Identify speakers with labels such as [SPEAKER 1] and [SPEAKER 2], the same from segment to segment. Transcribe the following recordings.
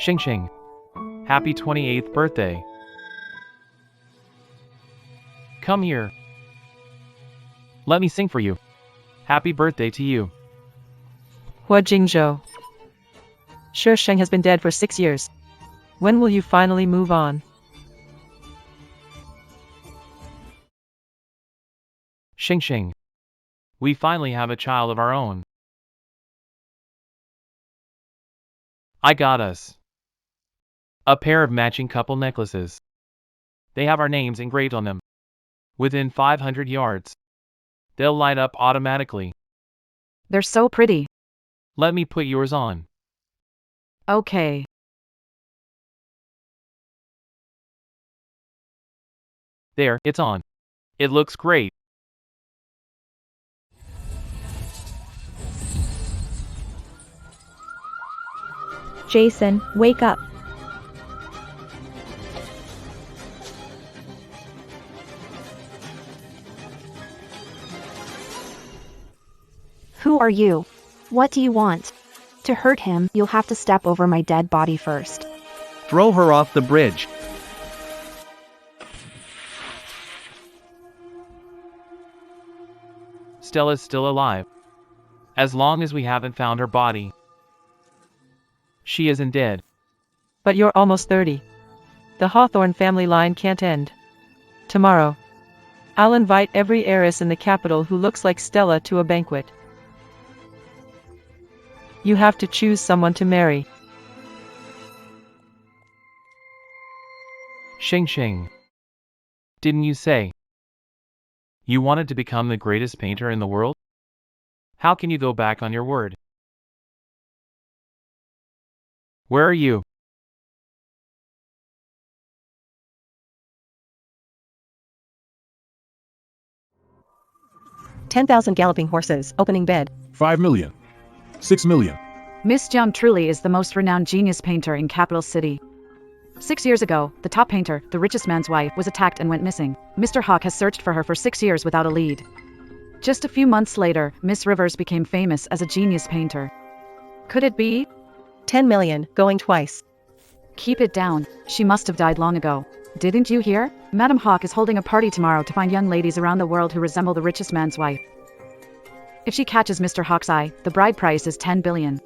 [SPEAKER 1] Xing Xing. Happy 28th birthday. Come here. Let me sing for you. Happy birthday to you.
[SPEAKER 2] Hua Jingzhou. Shi Sheng has been dead for 6 years. When will you finally move on?
[SPEAKER 1] Xing Xing. We finally have a child of our own. I got us a pair of matching couple necklaces. They have our names engraved on them. Within 500 yards, they'll light up automatically.
[SPEAKER 3] They're so pretty.
[SPEAKER 1] Let me put yours on.
[SPEAKER 3] Okay.
[SPEAKER 1] There, it's on. It looks great.
[SPEAKER 4] Jason, wake up.
[SPEAKER 5] Who are you? What do you want? To hurt him, you'll have to step over my dead body first.
[SPEAKER 6] Throw her off the bridge.
[SPEAKER 1] Stella's still alive. As long as we haven't found her body. She isn't dead.
[SPEAKER 2] But you're almost 30. The Hawthorne family line can't end. Tomorrow, I'll invite every heiress in the capital who looks like Stella to a banquet. You have to choose someone to marry.
[SPEAKER 1] Xing Xing. Didn't you say you wanted to become the greatest painter in the world? How can you go back on your word? Where are you?
[SPEAKER 7] $10,000 galloping horses, opening bid.
[SPEAKER 8] 5 million. 6 million.
[SPEAKER 3] Miss Jiang truly is the most renowned genius painter in capital city. 6 years ago, the top painter, the richest man's wife, was attacked and went missing. Mr. Hawk has searched for her for 6 years without a lead. Just a few months later, Miss Rivers became famous as a genius painter. Could it be?
[SPEAKER 7] 10 million, going twice.
[SPEAKER 3] Keep it down. She must have died long ago. Didn't you hear? Madam Hawk is holding a party tomorrow to find young ladies around the world who resemble the richest man's wife. If she catches Mr. Hawk's eye, the bride price is 10 billion.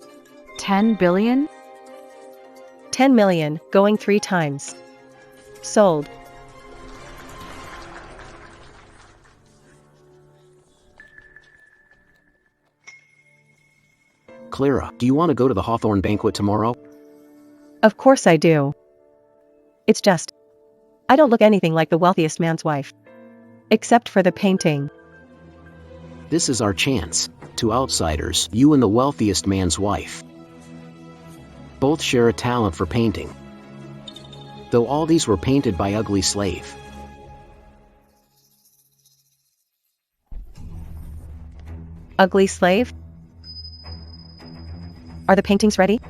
[SPEAKER 3] 10 billion?
[SPEAKER 7] 10 million, going 3 times. Sold.
[SPEAKER 9] Clara, do you want to go to the Hawthorne banquet tomorrow?
[SPEAKER 7] Of course I do. It's just, I don't look anything like the wealthiest man's wife. Except for the painting.
[SPEAKER 9] This is our chance. To outsiders, you and the wealthiest man's wife both share a talent for painting. Though all these were painted by ugly slave.
[SPEAKER 7] Ugly slave? Are the paintings ready?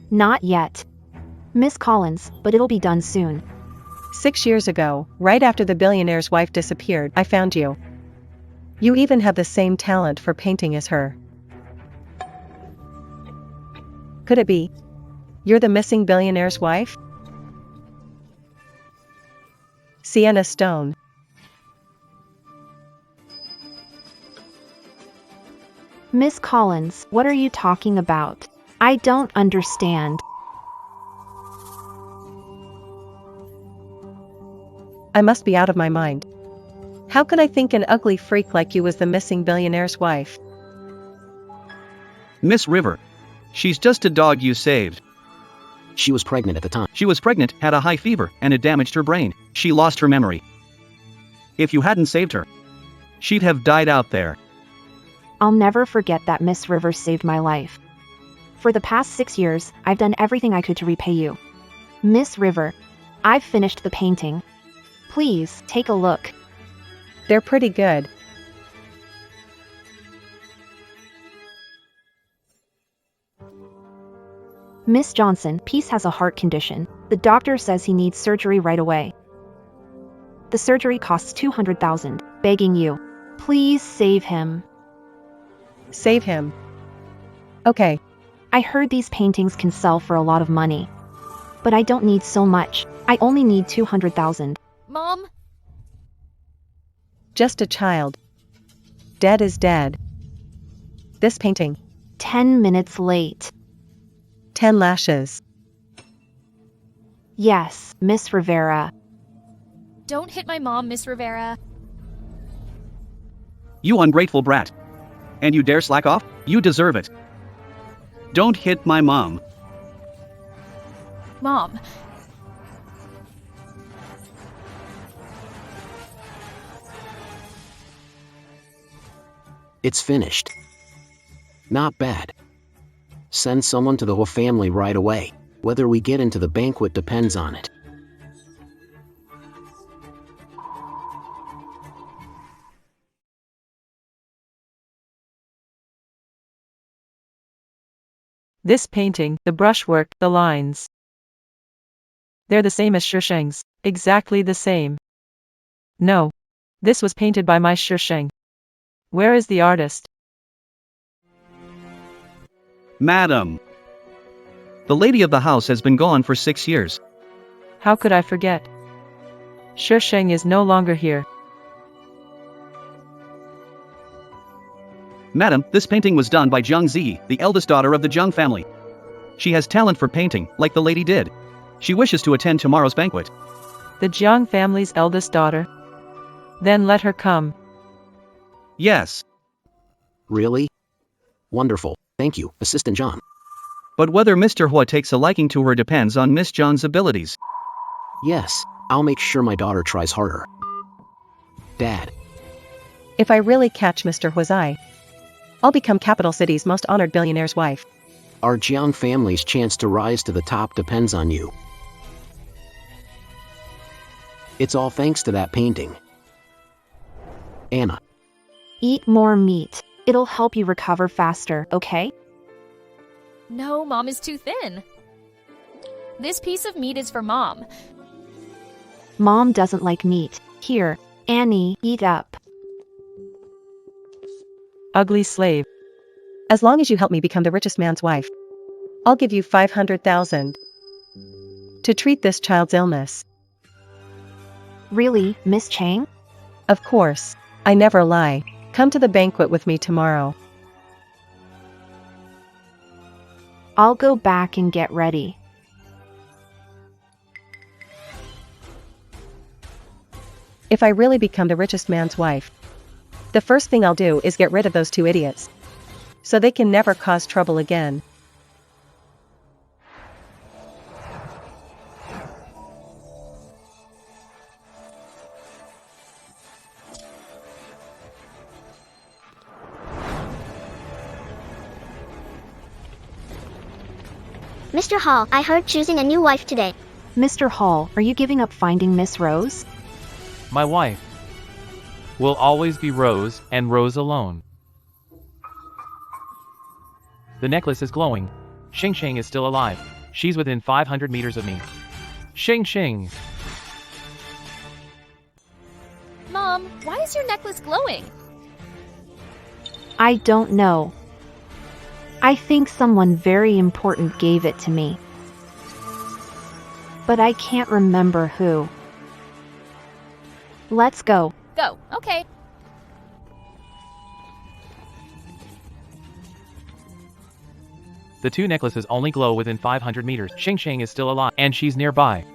[SPEAKER 5] Not yet. Miss Collins, but it'll be done soon.
[SPEAKER 7] 6 years ago, right after the billionaire's wife disappeared, I found you. You even have the same talent for painting as her. Could it be? You're the missing billionaire's wife? Sienna Stone.
[SPEAKER 5] Miss Collins, what are you talking about? I don't understand.
[SPEAKER 7] I must be out of my mind. How could I think an ugly freak like you was the missing billionaire's wife?
[SPEAKER 6] Miss River. She's just a dog you saved.
[SPEAKER 9] She was pregnant at the time.
[SPEAKER 6] She was pregnant, had a high fever, and it damaged her brain. She lost her memory. If you hadn't saved her, she'd have died out there.
[SPEAKER 5] I'll never forget that Miss Rivers saved my life. For the past 6 years, I've done everything I could to repay you. Miss River, I've finished the painting. Please, take a look.
[SPEAKER 7] They're pretty good.
[SPEAKER 5] Miss Johnson, Peace has a heart condition. The doctor says he needs surgery right away. The surgery costs 200,000. Begging you. Please save him.
[SPEAKER 7] Save him. Okay.
[SPEAKER 5] I heard these paintings can sell for a lot of money. But I don't need so much. I only need 200,000.
[SPEAKER 10] Mom?
[SPEAKER 7] Just a child. Dead is dead. This painting.
[SPEAKER 5] 10 minutes late.
[SPEAKER 7] 10 lashes.
[SPEAKER 5] Yes, Miss Rivera.
[SPEAKER 10] Don't hit my mom, Miss Rivera.
[SPEAKER 6] You ungrateful brat. And you dare slack off? You deserve it. Don't hit my mom.
[SPEAKER 10] Mom.
[SPEAKER 9] It's finished. Not bad. Send someone to the whole family right away. Whether we get into the banquet depends on it.
[SPEAKER 2] This painting, the brushwork, the lines. They're the same as Shisheng's, exactly the same. No. This was painted by my Shisheng. Where is the artist?
[SPEAKER 6] Madam. The lady of the house has been gone for 6 years.
[SPEAKER 2] How could I forget? Shisheng is no longer here.
[SPEAKER 6] Madam, this painting was done by Zhang Zi, the eldest daughter of the Zhang family. She has talent for painting, like the lady did. She wishes to attend tomorrow's banquet.
[SPEAKER 2] The Jiang family's eldest daughter? Then let her come.
[SPEAKER 6] Yes.
[SPEAKER 9] Really? Wonderful, thank you, Assistant John.
[SPEAKER 6] But whether Mr. Hua takes a liking to her depends on Miss Zhang's abilities.
[SPEAKER 9] Yes, I'll make sure my daughter tries harder. Dad.
[SPEAKER 7] If I really catch Mr. Hua's eye, I'll become Capital City's most honored billionaire's wife.
[SPEAKER 9] Our Jiang family's chance to rise to the top depends on you. It's all thanks to that painting. Anna.
[SPEAKER 5] Eat more meat. It'll help you recover faster, okay?
[SPEAKER 10] No, Mom is too thin. This piece of meat is for Mom.
[SPEAKER 5] Mom doesn't like meat. Here, Annie, eat up.
[SPEAKER 2] Ugly slave.
[SPEAKER 7] As long as you help me become the richest man's wife, I'll give you 500,000 to treat this child's illness.
[SPEAKER 5] Really, Miss Chang?
[SPEAKER 7] Of course, I never lie. Come to the banquet with me tomorrow.
[SPEAKER 5] I'll go back and get ready.
[SPEAKER 7] If I really become the richest man's wife, the first thing I'll do is get rid of those 2 idiots, so they can never cause trouble again.
[SPEAKER 11] Mr. Hall, I heard choosing a new wife today.
[SPEAKER 5] Mr. Hall, are you giving up finding Miss Rose?
[SPEAKER 1] My wife will always be Rose, and Rose alone. The necklace is glowing. Xing Xing is still alive. She's within 500 meters of me. Xing Xing.
[SPEAKER 10] Mom, why is your necklace glowing?
[SPEAKER 5] I don't know. I think someone very important gave it to me. But I can't remember who. Let's go.
[SPEAKER 10] Go, okay.
[SPEAKER 1] The 2 necklaces only glow within 500 meters. Xing Xing is still alive, and she's nearby.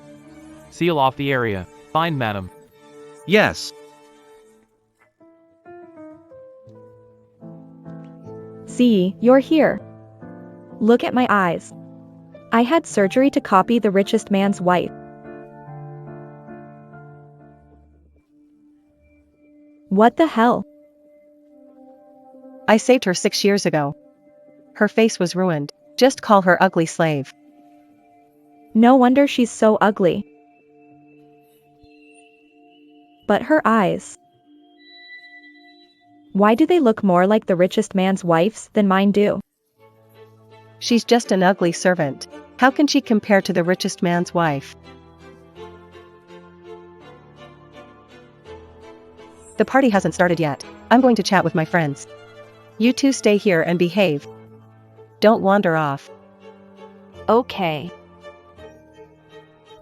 [SPEAKER 1] Seal off the area. Fine, madam.
[SPEAKER 6] Yes.
[SPEAKER 4] See, you're here. Look at my eyes. I had surgery to copy the richest man's wife. What the hell?
[SPEAKER 7] I saved her 6 years ago. Her face was ruined. Just call her ugly slave.
[SPEAKER 4] No wonder she's so ugly. But her eyes. Why do they look more like the richest man's wife's than mine do?
[SPEAKER 7] She's just an ugly servant. How can she compare to the richest man's wife? The party hasn't started yet. I'm going to chat with my friends. You 2 stay here and behave. Don't wander off.
[SPEAKER 5] Okay.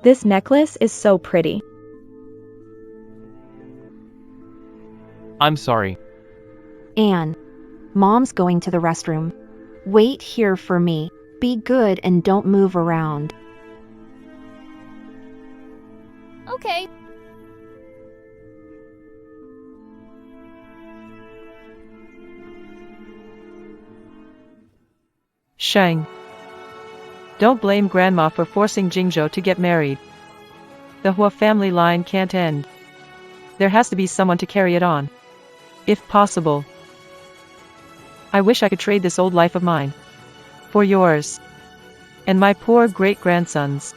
[SPEAKER 4] This necklace is so pretty.
[SPEAKER 1] I'm sorry.
[SPEAKER 5] Anne. Mom's going to the restroom. Wait here for me. Be good and don't move around.
[SPEAKER 10] Okay.
[SPEAKER 2] Sheng. Don't blame Grandma for forcing Jingzhou to get married. The Hua family line can't end. There has to be someone to carry it on. If possible. I wish I could trade this old life of mine for yours and my poor great-grandsons.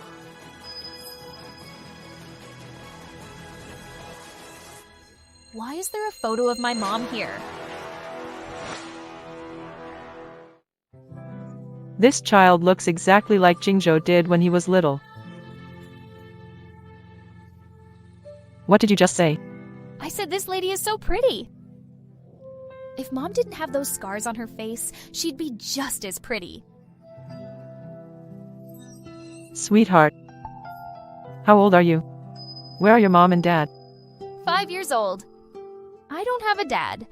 [SPEAKER 10] Why is there a photo of my mom here?
[SPEAKER 2] This child looks exactly like Jingzhou did when he was little. What did you just say?
[SPEAKER 10] I said this lady is so pretty. If Mom didn't have those scars on her face, she'd be just as pretty.
[SPEAKER 2] Sweetheart. How old are you? Where are your mom and dad?
[SPEAKER 10] 5 years old. I don't have a dad.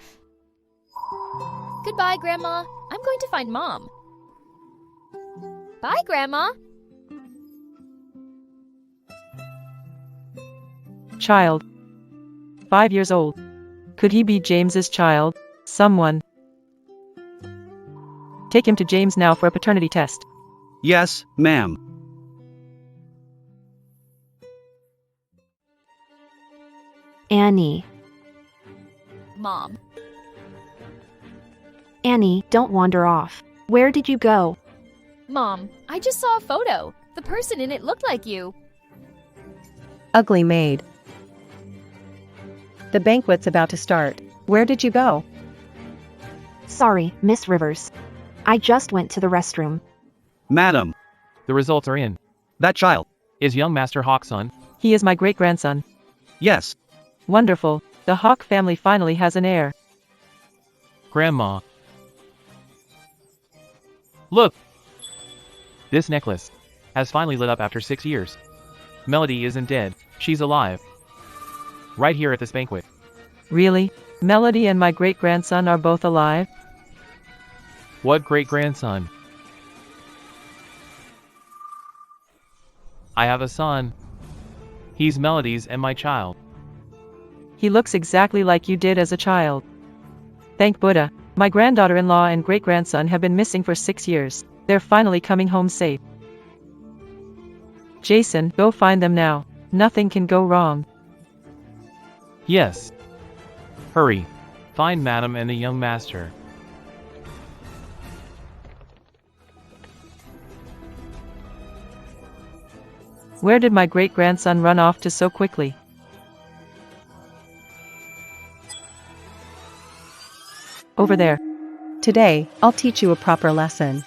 [SPEAKER 10] Goodbye, Grandma. I'm going to find Mom. Bye, Grandma.
[SPEAKER 2] Child. 5 years old. Could he be James's child? Someone. Take him to James now for a paternity test.
[SPEAKER 6] Yes, ma'am.
[SPEAKER 5] Annie.
[SPEAKER 10] Mom.
[SPEAKER 5] Annie, don't wander off. Where did you go?
[SPEAKER 10] Mom, I just saw a photo. The person in it looked like you.
[SPEAKER 7] Ugly maid. The banquet's about to start. Where did you go?
[SPEAKER 5] Sorry, Miss Rivers. I just went to the restroom.
[SPEAKER 6] Madam.
[SPEAKER 1] The results are in.
[SPEAKER 6] That child.
[SPEAKER 1] Is young Master Hawk's son?
[SPEAKER 2] He is my great-grandson.
[SPEAKER 6] Yes.
[SPEAKER 2] Wonderful. The Hawk family finally has an heir.
[SPEAKER 1] Grandma. Look! This necklace has finally lit up after 6 years. Melody isn't dead. She's alive. Right here at this banquet.
[SPEAKER 2] Really? Melody and my great-grandson are both alive?
[SPEAKER 1] What great-grandson? I have a son. He's Melody's and my child.
[SPEAKER 2] He looks exactly like you did as a child. Thank Buddha. My granddaughter-in-law and great-grandson have been missing for 6 years. They're finally coming home safe. Jason, go find them now. Nothing can go wrong.
[SPEAKER 1] Yes. Hurry. Find Madam and the young master.
[SPEAKER 2] Where did my great-grandson run off to so quickly? Over there.
[SPEAKER 7] Today, I'll teach you a proper lesson.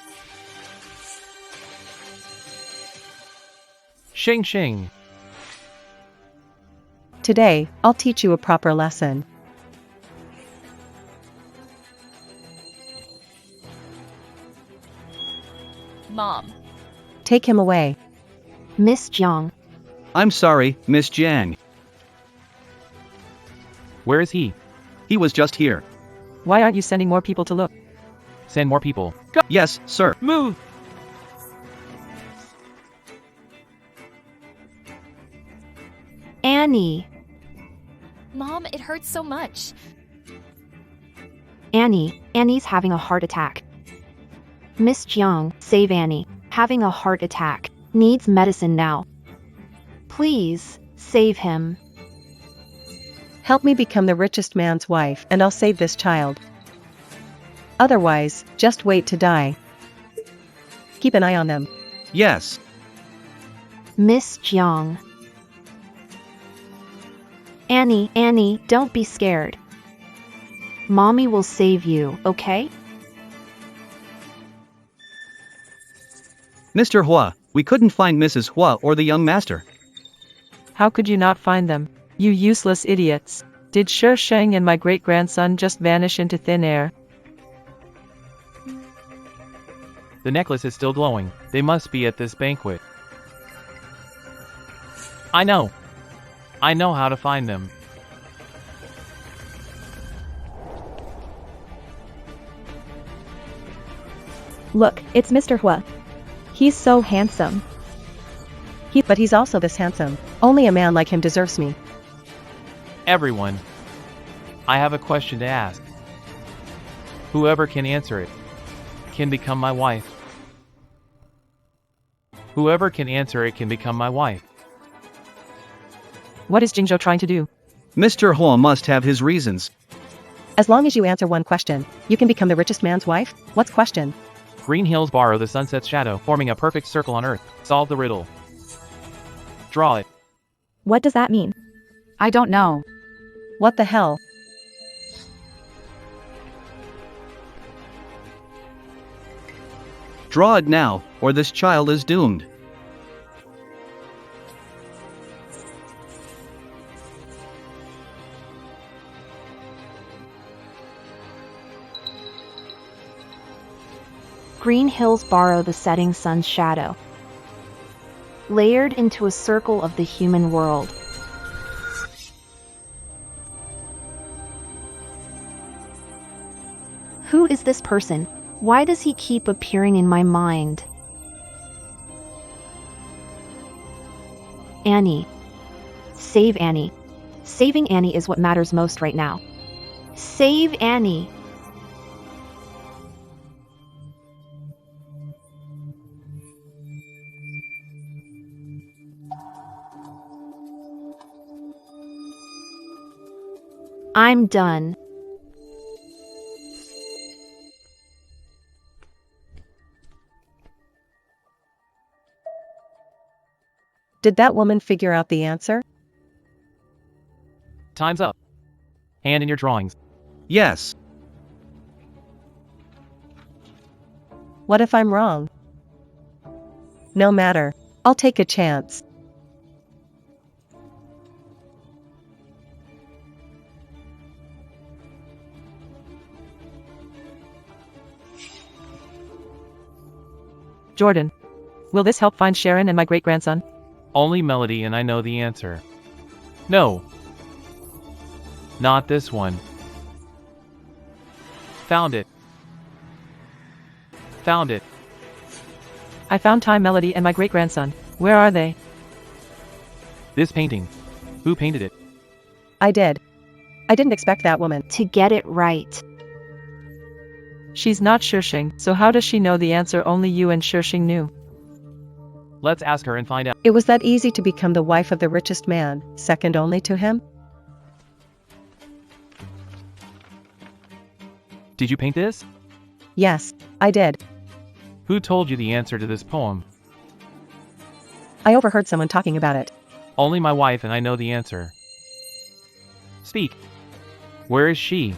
[SPEAKER 1] Shing shing.
[SPEAKER 7] Today, I'll teach you a proper lesson.
[SPEAKER 10] Mom.
[SPEAKER 7] Take him away.
[SPEAKER 5] Miss Jiang.
[SPEAKER 6] I'm sorry, Miss Jiang.
[SPEAKER 1] Where is he?
[SPEAKER 6] He was just here.
[SPEAKER 2] Why aren't you sending more people to look?
[SPEAKER 1] Send more people. Go!
[SPEAKER 6] Yes, sir.
[SPEAKER 1] Move!
[SPEAKER 5] Annie.
[SPEAKER 10] Mom, it hurts so much.
[SPEAKER 5] Annie's having a heart attack. Miss Jiang, save Annie. Having a heart attack. Needs medicine now. Please, save him.
[SPEAKER 7] Help me become the richest man's wife and I'll save this child. Otherwise, just wait to die. Keep an eye on them.
[SPEAKER 6] Yes.
[SPEAKER 5] Miss Jiang. Annie, don't be scared. Mommy will save you, okay?
[SPEAKER 6] Mr. Hua, we couldn't find Mrs. Hua or the young master.
[SPEAKER 2] How could you not find them? You useless idiots. Did Shi Sheng and my great-grandson just vanish into thin air?
[SPEAKER 1] The necklace is still glowing. They must be at this banquet. I know. I know how to find them.
[SPEAKER 4] Look, it's Mr. Hua. He's so handsome.
[SPEAKER 7] But he's also this handsome. Only a man like him deserves me.
[SPEAKER 1] Everyone. I have a question to ask. Whoever can answer it can become my wife. Whoever can answer it can become my wife.
[SPEAKER 2] What is Jingzhou trying to do?
[SPEAKER 6] Mr. Hua must have his reasons.
[SPEAKER 7] As long as you answer one question, you can become the richest man's wife? What's question?
[SPEAKER 1] Green hills borrow the sunset's shadow, forming a perfect circle on Earth. Solve the riddle. Draw it.
[SPEAKER 4] What does that mean?
[SPEAKER 3] I don't know.
[SPEAKER 7] What the hell?
[SPEAKER 6] Draw it now, or this child is doomed.
[SPEAKER 5] Green hills borrow the setting sun's shadow, layered into a circle of the human world. Who is this person? Why does he keep appearing in my mind? Annie. Save Annie. Saving Annie is what matters most right now. Save Annie. I'm done.
[SPEAKER 7] Did that woman figure out the answer?
[SPEAKER 1] Time's up. Hand in your drawings.
[SPEAKER 6] Yes.
[SPEAKER 7] What if I'm wrong? No matter. I'll take a chance.
[SPEAKER 2] Jordan. Will this help find Sharon and my great-grandson?
[SPEAKER 1] Only Melody and I know the answer. No. Not this one. Found it. Found it.
[SPEAKER 2] I found Time, Melody, and my great-grandson. Where are they?
[SPEAKER 1] This painting. Who painted it?
[SPEAKER 7] I did. I didn't expect that woman
[SPEAKER 5] to get it right.
[SPEAKER 2] She's not Shishing, so how does she know the answer only you and Shishing knew?
[SPEAKER 1] Let's ask her and find out.
[SPEAKER 7] It was that easy to become the wife of the richest man, second only to him?
[SPEAKER 1] Did you paint this?
[SPEAKER 7] Yes, I did.
[SPEAKER 1] Who told you the answer to this poem?
[SPEAKER 7] I overheard someone talking about it.
[SPEAKER 1] Only my wife and I know the answer. Speak. Where is she?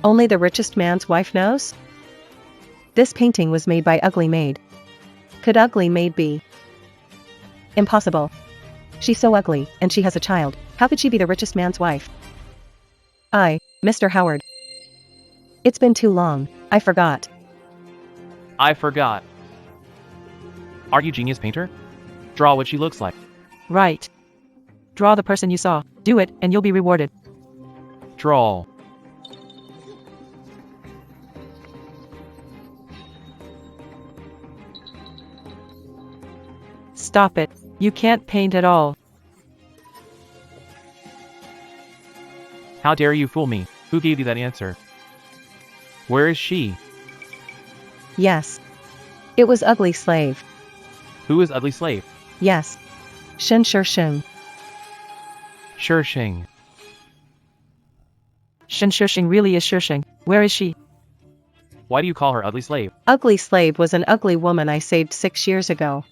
[SPEAKER 7] Only the richest man's wife knows? This painting was made by Ugly Maid. Could Ugly Maid be? Impossible. She's so ugly, and she has a child. How could she be the richest man's wife? Mr. Howard. It's been too long. I forgot.
[SPEAKER 1] I forgot. Are you genius painter? Draw what she looks like.
[SPEAKER 2] Right. Draw the person you saw. Do it, and you'll be rewarded.
[SPEAKER 1] Draw.
[SPEAKER 2] Stop it. You can't paint at all.
[SPEAKER 1] How dare you fool me? Who gave you that answer? Where is she?
[SPEAKER 7] Yes. It was Ugly Slave.
[SPEAKER 1] Who is Ugly Slave?
[SPEAKER 7] Yes. Shen Shishing.
[SPEAKER 1] Shishing.
[SPEAKER 2] Shen Shishing really is Shishing. Where is she?
[SPEAKER 1] Why do you call her Ugly Slave?
[SPEAKER 7] Ugly Slave was an ugly woman I saved 6 years ago.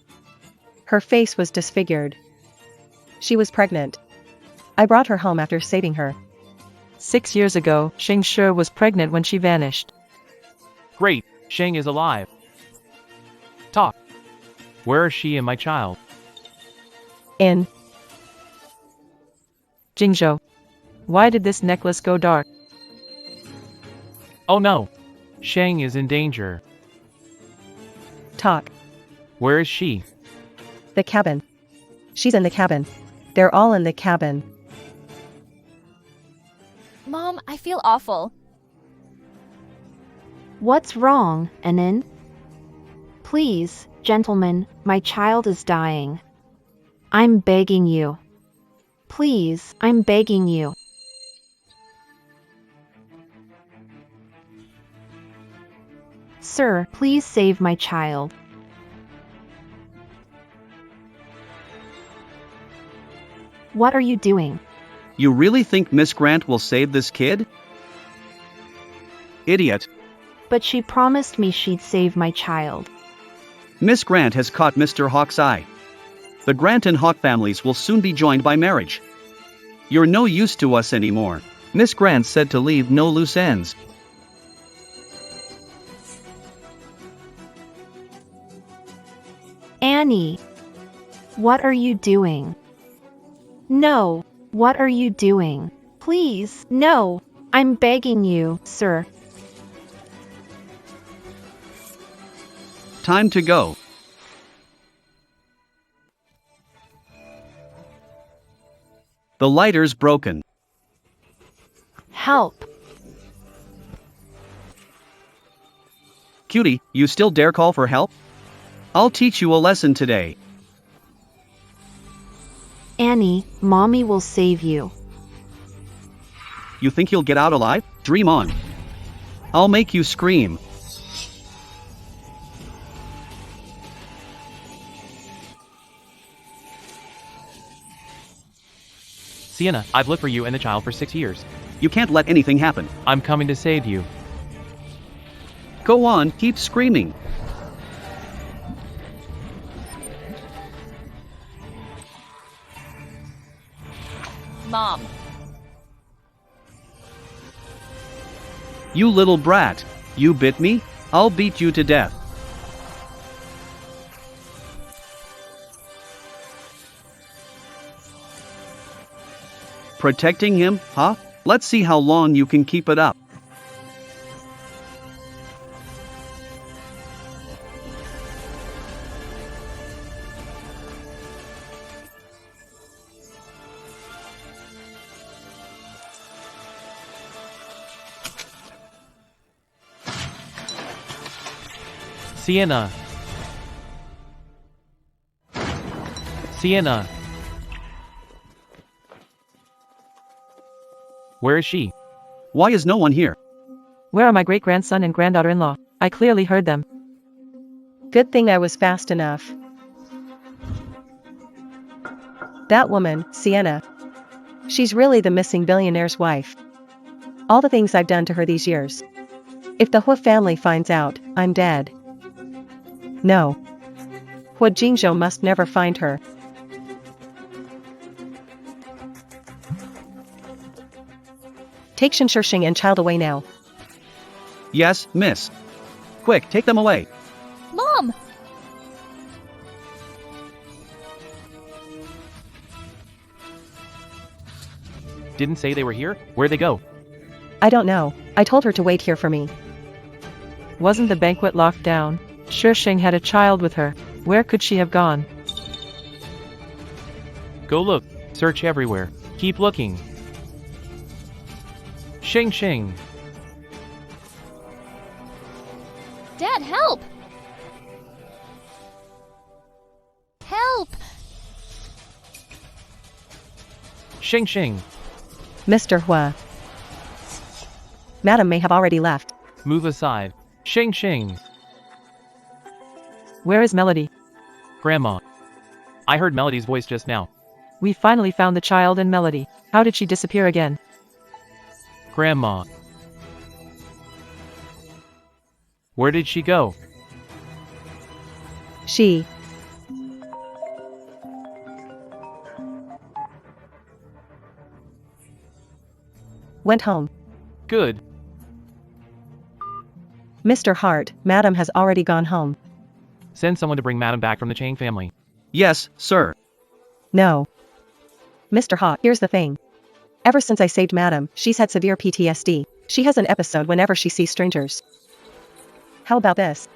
[SPEAKER 7] Her face was disfigured. She was pregnant. I brought her home after saving her.
[SPEAKER 2] 6 years ago, Xing Shi was pregnant when she vanished.
[SPEAKER 1] Great, Sheng is alive. Talk. Where is she and my child?
[SPEAKER 7] In.
[SPEAKER 2] Jingzhou. Why did this necklace go dark?
[SPEAKER 1] Oh no. Sheng is in danger.
[SPEAKER 7] Talk.
[SPEAKER 1] Where is she?
[SPEAKER 7] The cabin. She's in the cabin. They're all in the cabin.
[SPEAKER 10] Mom, I feel awful.
[SPEAKER 5] What's wrong, Anin? Please, gentlemen, my child is dying. I'm begging you. Please, I'm begging you. Sir, please save my child. What are you doing?
[SPEAKER 6] You really think Miss Grant will save this kid? Idiot.
[SPEAKER 5] But she promised me she'd save my child.
[SPEAKER 6] Miss Grant has caught Mr. Hawk's eye. The Grant and Hawk families will soon be joined by marriage. You're no use to us anymore. Miss Grant said to leave no loose ends.
[SPEAKER 5] Annie, what are you doing? No, what are you doing? Please, no, I'm begging you, sir.
[SPEAKER 6] Time to go. The lighter's broken.
[SPEAKER 5] Help.
[SPEAKER 6] Cutie, you still dare call for help? I'll teach you a lesson today.
[SPEAKER 5] Annie, Mommy will save you.
[SPEAKER 6] You think you'll get out alive? Dream on. I'll make you scream.
[SPEAKER 1] Sienna, I've looked for you and the child for 6 years.
[SPEAKER 6] You can't let anything happen.
[SPEAKER 1] I'm coming to save you.
[SPEAKER 6] Go on, keep screaming.
[SPEAKER 10] Mom.
[SPEAKER 6] You little brat. You bit me? I'll beat you to death. Protecting him, huh? Let's see how long you can keep it up.
[SPEAKER 1] Sienna. Sienna. Where is she?
[SPEAKER 6] Why is no one here?
[SPEAKER 2] Where are my great-grandson and granddaughter-in-law? I clearly heard them.
[SPEAKER 7] Good thing I was fast enough. That woman, Sienna. She's really the missing billionaire's wife. All the things I've done to her these years. If the Hua family finds out, I'm dead. No. Hua Jingzhou must never find her. Take Shen Shishing and child away now.
[SPEAKER 6] Yes, miss. Quick, take them away.
[SPEAKER 10] Mom!
[SPEAKER 1] Didn't say they were here? Where'd they go?
[SPEAKER 7] I don't know. I told her to wait here for me.
[SPEAKER 2] Wasn't the banquet locked down? Shishing had a child with her. Where could she have gone?
[SPEAKER 1] Go look. Search everywhere. Keep looking. Shing shing.
[SPEAKER 10] Dad, help! Help!
[SPEAKER 1] Shing shing.
[SPEAKER 7] Mr. Hua. Madam may have already left.
[SPEAKER 1] Move aside. Shing shing.
[SPEAKER 2] Where is Melody?
[SPEAKER 1] Grandma. I heard Melody's voice just now.
[SPEAKER 2] We finally found the child and Melody. How did she disappear again?
[SPEAKER 1] Grandma. Where did she go?
[SPEAKER 7] She. Went home.
[SPEAKER 1] Good.
[SPEAKER 7] Mr. Hart, Madam has already gone home.
[SPEAKER 1] Send someone to bring Madam back from the Chang family.
[SPEAKER 6] Yes, sir.
[SPEAKER 7] No. Mr. Hart, here's the thing. Ever since I saved Madam, she's had severe PTSD. She has an episode whenever she sees strangers. How about this?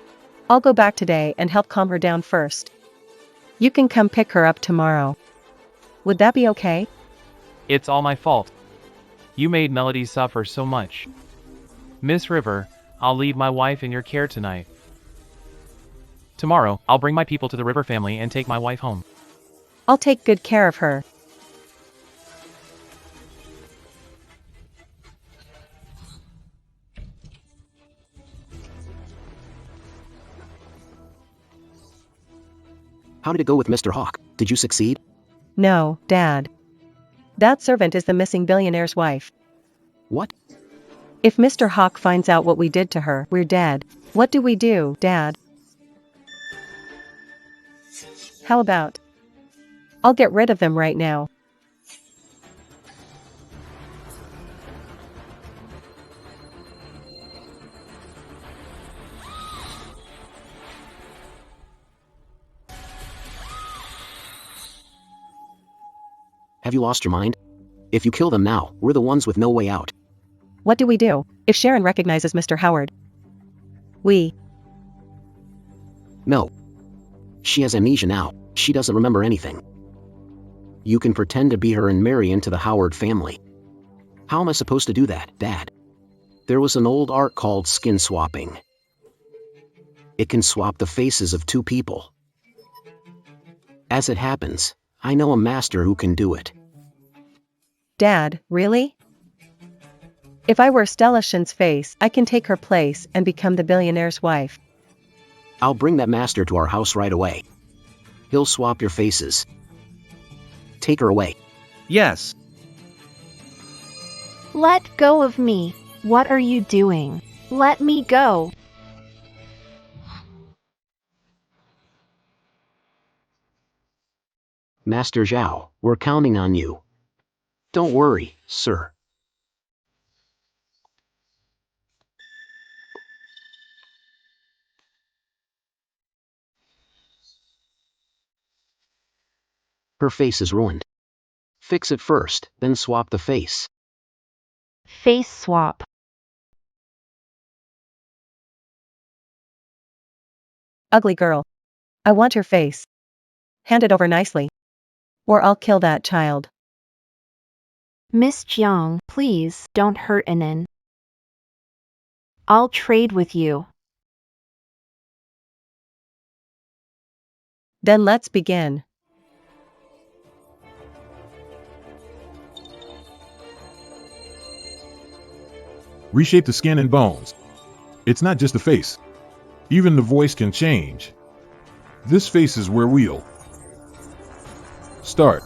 [SPEAKER 7] I'll go back today and help calm her down first. You can come pick her up tomorrow. Would that be okay?
[SPEAKER 1] It's all my fault. You made Melody suffer so much. Miss River, I'll leave my wife in your care tonight. Tomorrow, I'll bring my people to the River family and take my wife home.
[SPEAKER 7] I'll take good care of her.
[SPEAKER 9] How did it go with Mr. Hawk? Did you succeed?
[SPEAKER 7] No, Dad. That servant is the missing billionaire's wife.
[SPEAKER 9] What?
[SPEAKER 7] If Mr. Hawk finds out what we did to her, we're dead. What do we do, Dad? How about? I'll get rid of them right now.
[SPEAKER 9] Have you lost your mind? If you kill them now, we're the ones with no way out.
[SPEAKER 7] What do we do if Sharon recognizes Mr. Howard?
[SPEAKER 9] No. She has amnesia now. She doesn't remember anything. You can pretend to be her and marry into the Howard family. How am I supposed to do that, Dad? There was an old art called skin swapping. It can swap the faces of two people. As it happens, I know a master who can do it.
[SPEAKER 7] Dad, really? If I were Stella Shin's face, I can take her place and become the billionaire's wife.
[SPEAKER 9] I'll bring that master to our house right away. He'll swap your faces. Take her away.
[SPEAKER 6] Yes.
[SPEAKER 5] Let go of me. What are you doing? Let me go.
[SPEAKER 9] Master Zhao, we're counting on you. Don't worry, sir. Her face is ruined. Fix it first, then swap the face.
[SPEAKER 5] Face swap.
[SPEAKER 7] Ugly girl. I want her face. Hand it over nicely. Or I'll kill that child.
[SPEAKER 5] Miss Jiang, please don't hurt Anin. I'll trade with you.
[SPEAKER 7] Then let's begin.
[SPEAKER 8] Reshape the skin and bones. It's not just the face. Even the voice can change. This face is where we'll start.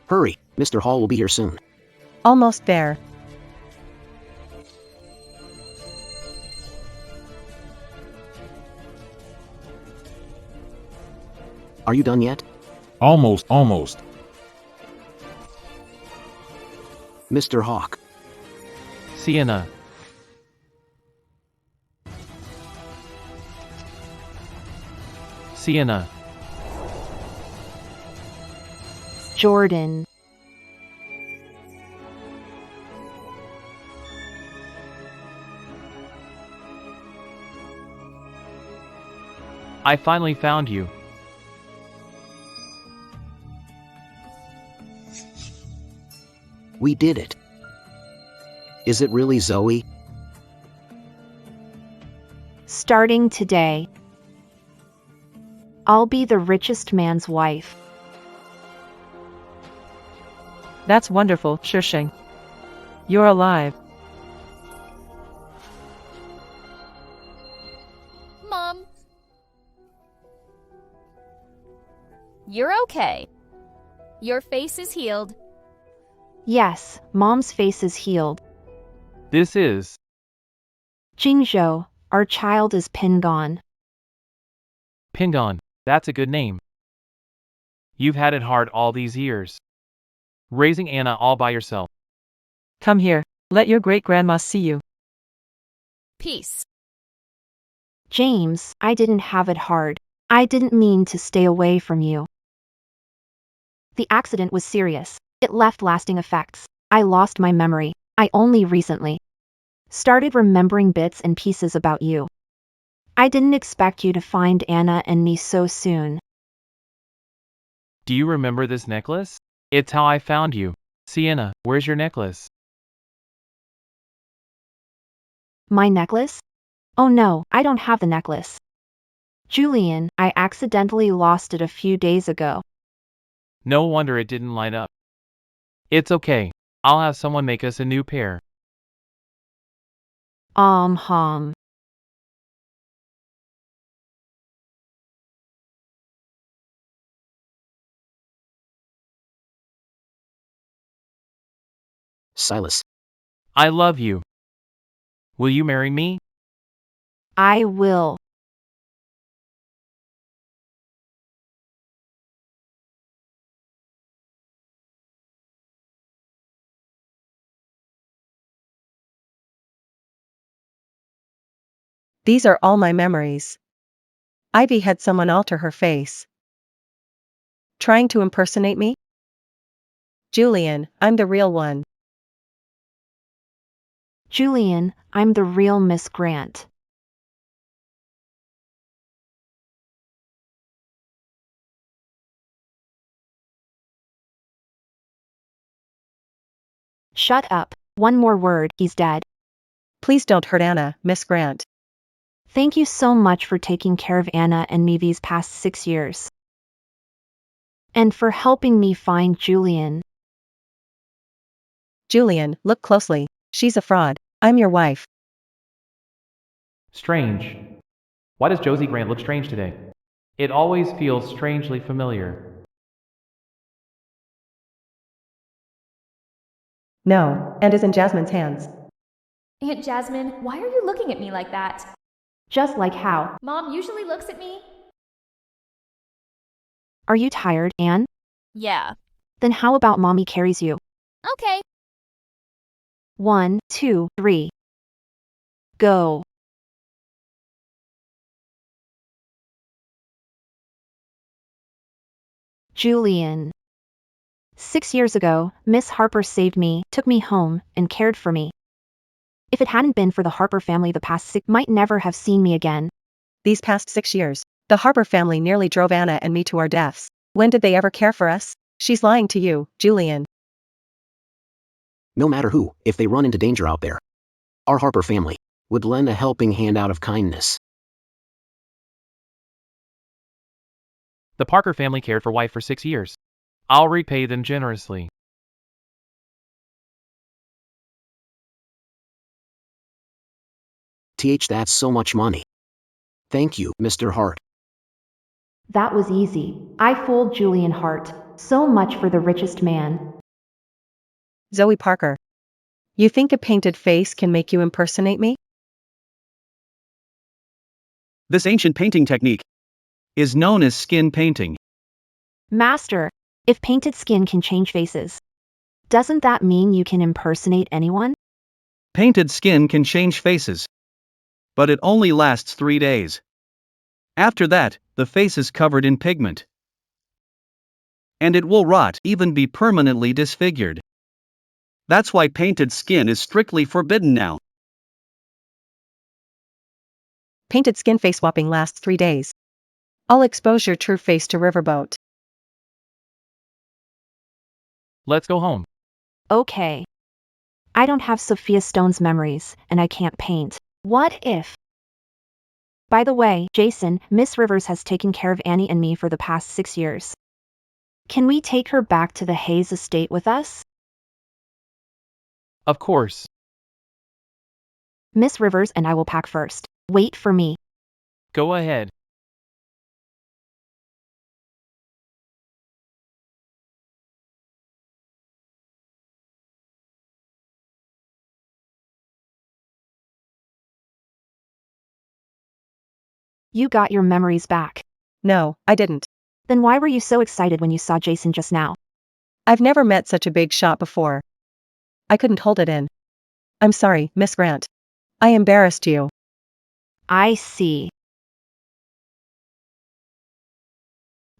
[SPEAKER 9] Hurry, Mr. Hall will be here soon.
[SPEAKER 7] Almost there.
[SPEAKER 9] Are you done yet?
[SPEAKER 8] Almost.
[SPEAKER 9] Mr. Hawk.
[SPEAKER 1] Sienna. Sienna.
[SPEAKER 5] Jordan.
[SPEAKER 1] I finally found you.
[SPEAKER 9] We did it. Is it really Zoe?
[SPEAKER 5] Starting today, I'll be the richest man's wife.
[SPEAKER 2] That's wonderful, Shisheng. You're alive.
[SPEAKER 10] Mom. You're okay. Your face is healed.
[SPEAKER 5] Yes, Mom's face is healed.
[SPEAKER 1] This is
[SPEAKER 5] Jingzhou, Our child is Pingon.
[SPEAKER 1] Pingon, that's a good name. You've had it hard all these years. Raising Anna all by yourself.
[SPEAKER 2] Come here, let your great-grandma see you.
[SPEAKER 10] Peace.
[SPEAKER 5] James, I didn't have it hard. I didn't mean to stay away from you. The accident was serious. It left lasting effects. I lost my memory. I only recently started remembering bits and pieces about you. I didn't expect you to find Anna and me so soon.
[SPEAKER 1] Do you remember this necklace? It's how I found you. Sienna, where's your necklace?
[SPEAKER 5] My necklace? Oh no, I don't have the necklace. Julian, I accidentally lost it a few days ago.
[SPEAKER 1] No wonder it didn't light up. It's okay. I'll have someone make us a new pair.
[SPEAKER 5] Hum.
[SPEAKER 9] Silas.
[SPEAKER 1] I love you. Will you marry me?
[SPEAKER 5] I will.
[SPEAKER 7] These are all my memories. Ivy had someone alter her face. Trying to impersonate me? Julian, I'm the real one.
[SPEAKER 5] Julian, I'm the real Miss Grant. Shut up. One more word, he's dead.
[SPEAKER 7] Please don't hurt Anna, Miss Grant.
[SPEAKER 5] Thank you so much for taking care of Anna and me these past 6 years. And for helping me find Julian.
[SPEAKER 7] Julian, look closely. She's a fraud. I'm your wife.
[SPEAKER 1] Strange. Why does Josie Grant look strange today? It always feels strangely familiar.
[SPEAKER 7] No, and is in Jasmine's hands.
[SPEAKER 10] Aunt Jasmine, why are you looking at me like that?
[SPEAKER 5] Just like how?
[SPEAKER 10] Mom usually looks at me.
[SPEAKER 5] Are you tired, Anne?
[SPEAKER 10] Yeah.
[SPEAKER 5] Then how about mommy carries you?
[SPEAKER 10] Okay.
[SPEAKER 5] 1, 2, 3. Go. Julian. 6 years ago, Miss Harper saved me, took me home, and cared for me. If it hadn't been for the Harper family, the past 6 might never have seen me again.
[SPEAKER 7] These past 6 years, the Harper family nearly drove Anna and me to our deaths. When did they ever care for us? She's lying to you, Julian.
[SPEAKER 9] No matter who, if they run into danger out there, our Harper family would lend a helping hand out of kindness.
[SPEAKER 1] The Parker family cared for wife for 6 years. I'll repay them generously.
[SPEAKER 9] That's so much money. Thank you, Mr. Hart.
[SPEAKER 5] That was easy. I fooled Julian Hart. So much for the richest man.
[SPEAKER 7] Zoe Parker. You think a painted face can make you impersonate me?
[SPEAKER 6] This ancient painting technique is known as skin painting.
[SPEAKER 5] Master, if painted skin can change faces, doesn't that mean you can impersonate anyone?
[SPEAKER 6] Painted skin can change faces, but it only lasts 3 days. After that, the face is covered in pigment, and it will rot, even be permanently disfigured. That's why painted skin is strictly forbidden now.
[SPEAKER 7] Painted skin face swapping lasts 3 days. I'll expose your true face to Riverboat.
[SPEAKER 1] Let's go home.
[SPEAKER 5] Okay. I don't have Sophia Stone's memories, and I can't paint. What if? By the way, Jason, Miss Rivers has taken care of Annie and me for the past 6 years. Can we take her back to the Hayes estate with us?
[SPEAKER 1] Of course.
[SPEAKER 5] Miss Rivers and I will pack first. Wait for me.
[SPEAKER 1] Go ahead.
[SPEAKER 5] You got your memories back.
[SPEAKER 7] No, I didn't.
[SPEAKER 5] Then why were you so excited when you saw Jason just now?
[SPEAKER 7] I've never met such a big shot before. I couldn't hold it in. I'm sorry, Miss Grant. I embarrassed you.
[SPEAKER 5] I see.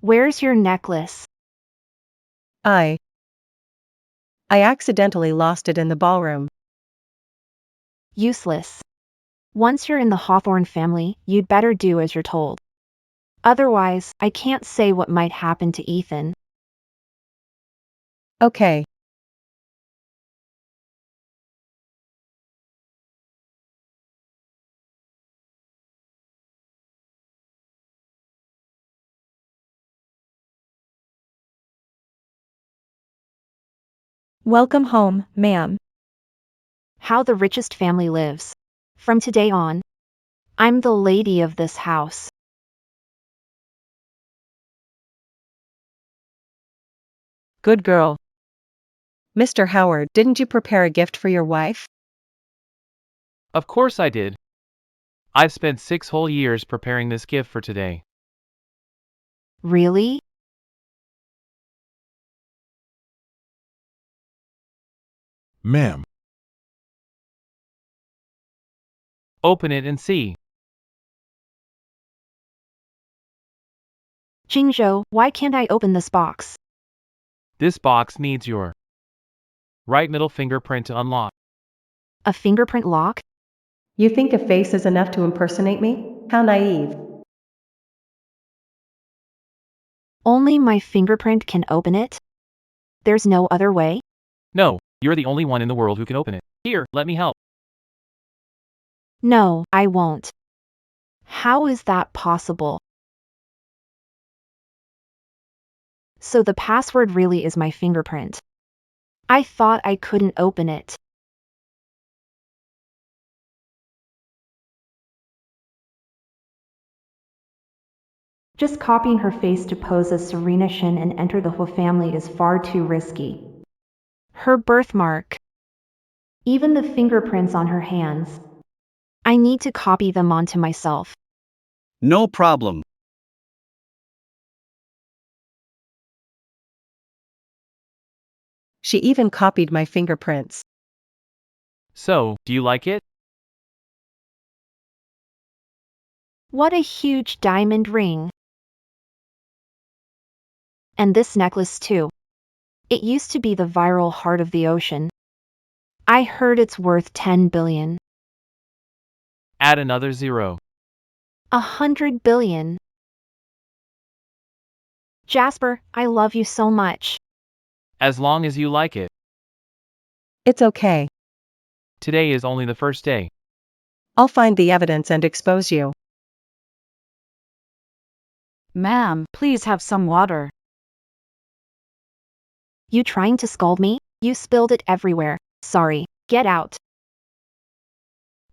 [SPEAKER 5] Where's your necklace?
[SPEAKER 7] I accidentally lost it in the ballroom.
[SPEAKER 5] Useless. Once you're in the Hawthorne family, you'd better do as you're told. Otherwise, I can't say what might happen to Ethan.
[SPEAKER 7] Okay.
[SPEAKER 4] Welcome home, ma'am.
[SPEAKER 5] How the richest family lives. From today on, I'm the lady of this house.
[SPEAKER 2] Good girl.
[SPEAKER 7] Mr. Howard, didn't you prepare a gift for your wife?
[SPEAKER 1] Of course I did. I've spent 6 whole years preparing this gift for today.
[SPEAKER 5] Really?
[SPEAKER 8] Ma'am,
[SPEAKER 1] Open it and see.
[SPEAKER 5] Jingzhou, why can't I open this box?
[SPEAKER 1] This box needs your right middle fingerprint to unlock.
[SPEAKER 5] A fingerprint lock?
[SPEAKER 7] You think a face is enough to impersonate me? How naive.
[SPEAKER 5] Only my fingerprint can open it? There's no other way?
[SPEAKER 1] No, you're the only one in the world who can open it. Here, let me help.
[SPEAKER 5] No, I won't. How is that possible? So the password really is my fingerprint. I thought I couldn't open it. Just copying her face to pose as Serena Shin and enter the whole family is far too risky. Her birthmark. Even the fingerprints on her hands. I need to copy them onto myself.
[SPEAKER 6] No problem.
[SPEAKER 7] She even copied my fingerprints.
[SPEAKER 1] So, do you like it?
[SPEAKER 5] What a huge diamond ring. And this necklace too. It used to be the viral heart of the ocean. I heard it's worth 10 billion.
[SPEAKER 1] Add another 0.
[SPEAKER 5] 100 billion. Jasper, I love you so much.
[SPEAKER 1] As long as you like it.
[SPEAKER 7] It's okay.
[SPEAKER 1] Today is only the first day.
[SPEAKER 7] I'll find the evidence and expose you.
[SPEAKER 3] Ma'am, please have some water.
[SPEAKER 5] You trying to scold me? You spilled it everywhere. Sorry. Get out.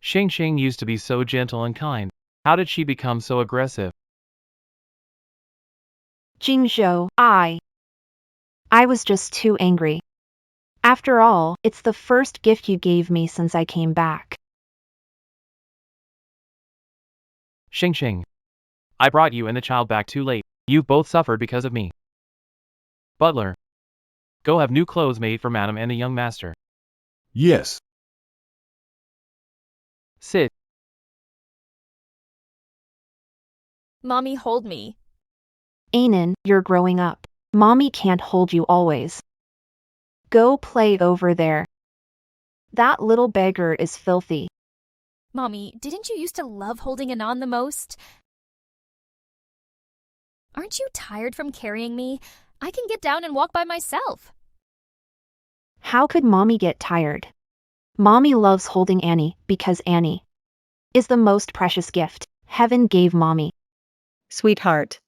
[SPEAKER 1] Xing Xing used to be so gentle and kind. How did she become so aggressive?
[SPEAKER 5] Jingzhou, I was just too angry. After all, it's the first gift you gave me since I came back.
[SPEAKER 1] Xing Xing. I brought you and the child back too late. You've both suffered because of me. Butler. Go have new clothes made for Madam and the young master.
[SPEAKER 8] yes.
[SPEAKER 1] Sit.
[SPEAKER 10] Mommy, hold me.
[SPEAKER 5] Anan, you're growing up. Mommy can't hold you always. Go play over there. That little beggar is filthy.
[SPEAKER 10] Mommy, didn't you used to love holding Anan the most? Aren't you tired from carrying me? I can get down and walk by myself.
[SPEAKER 5] How could Mommy get tired? Mommy loves holding Annie because Annie is the most precious gift heaven gave Mommy.
[SPEAKER 7] Sweetheart.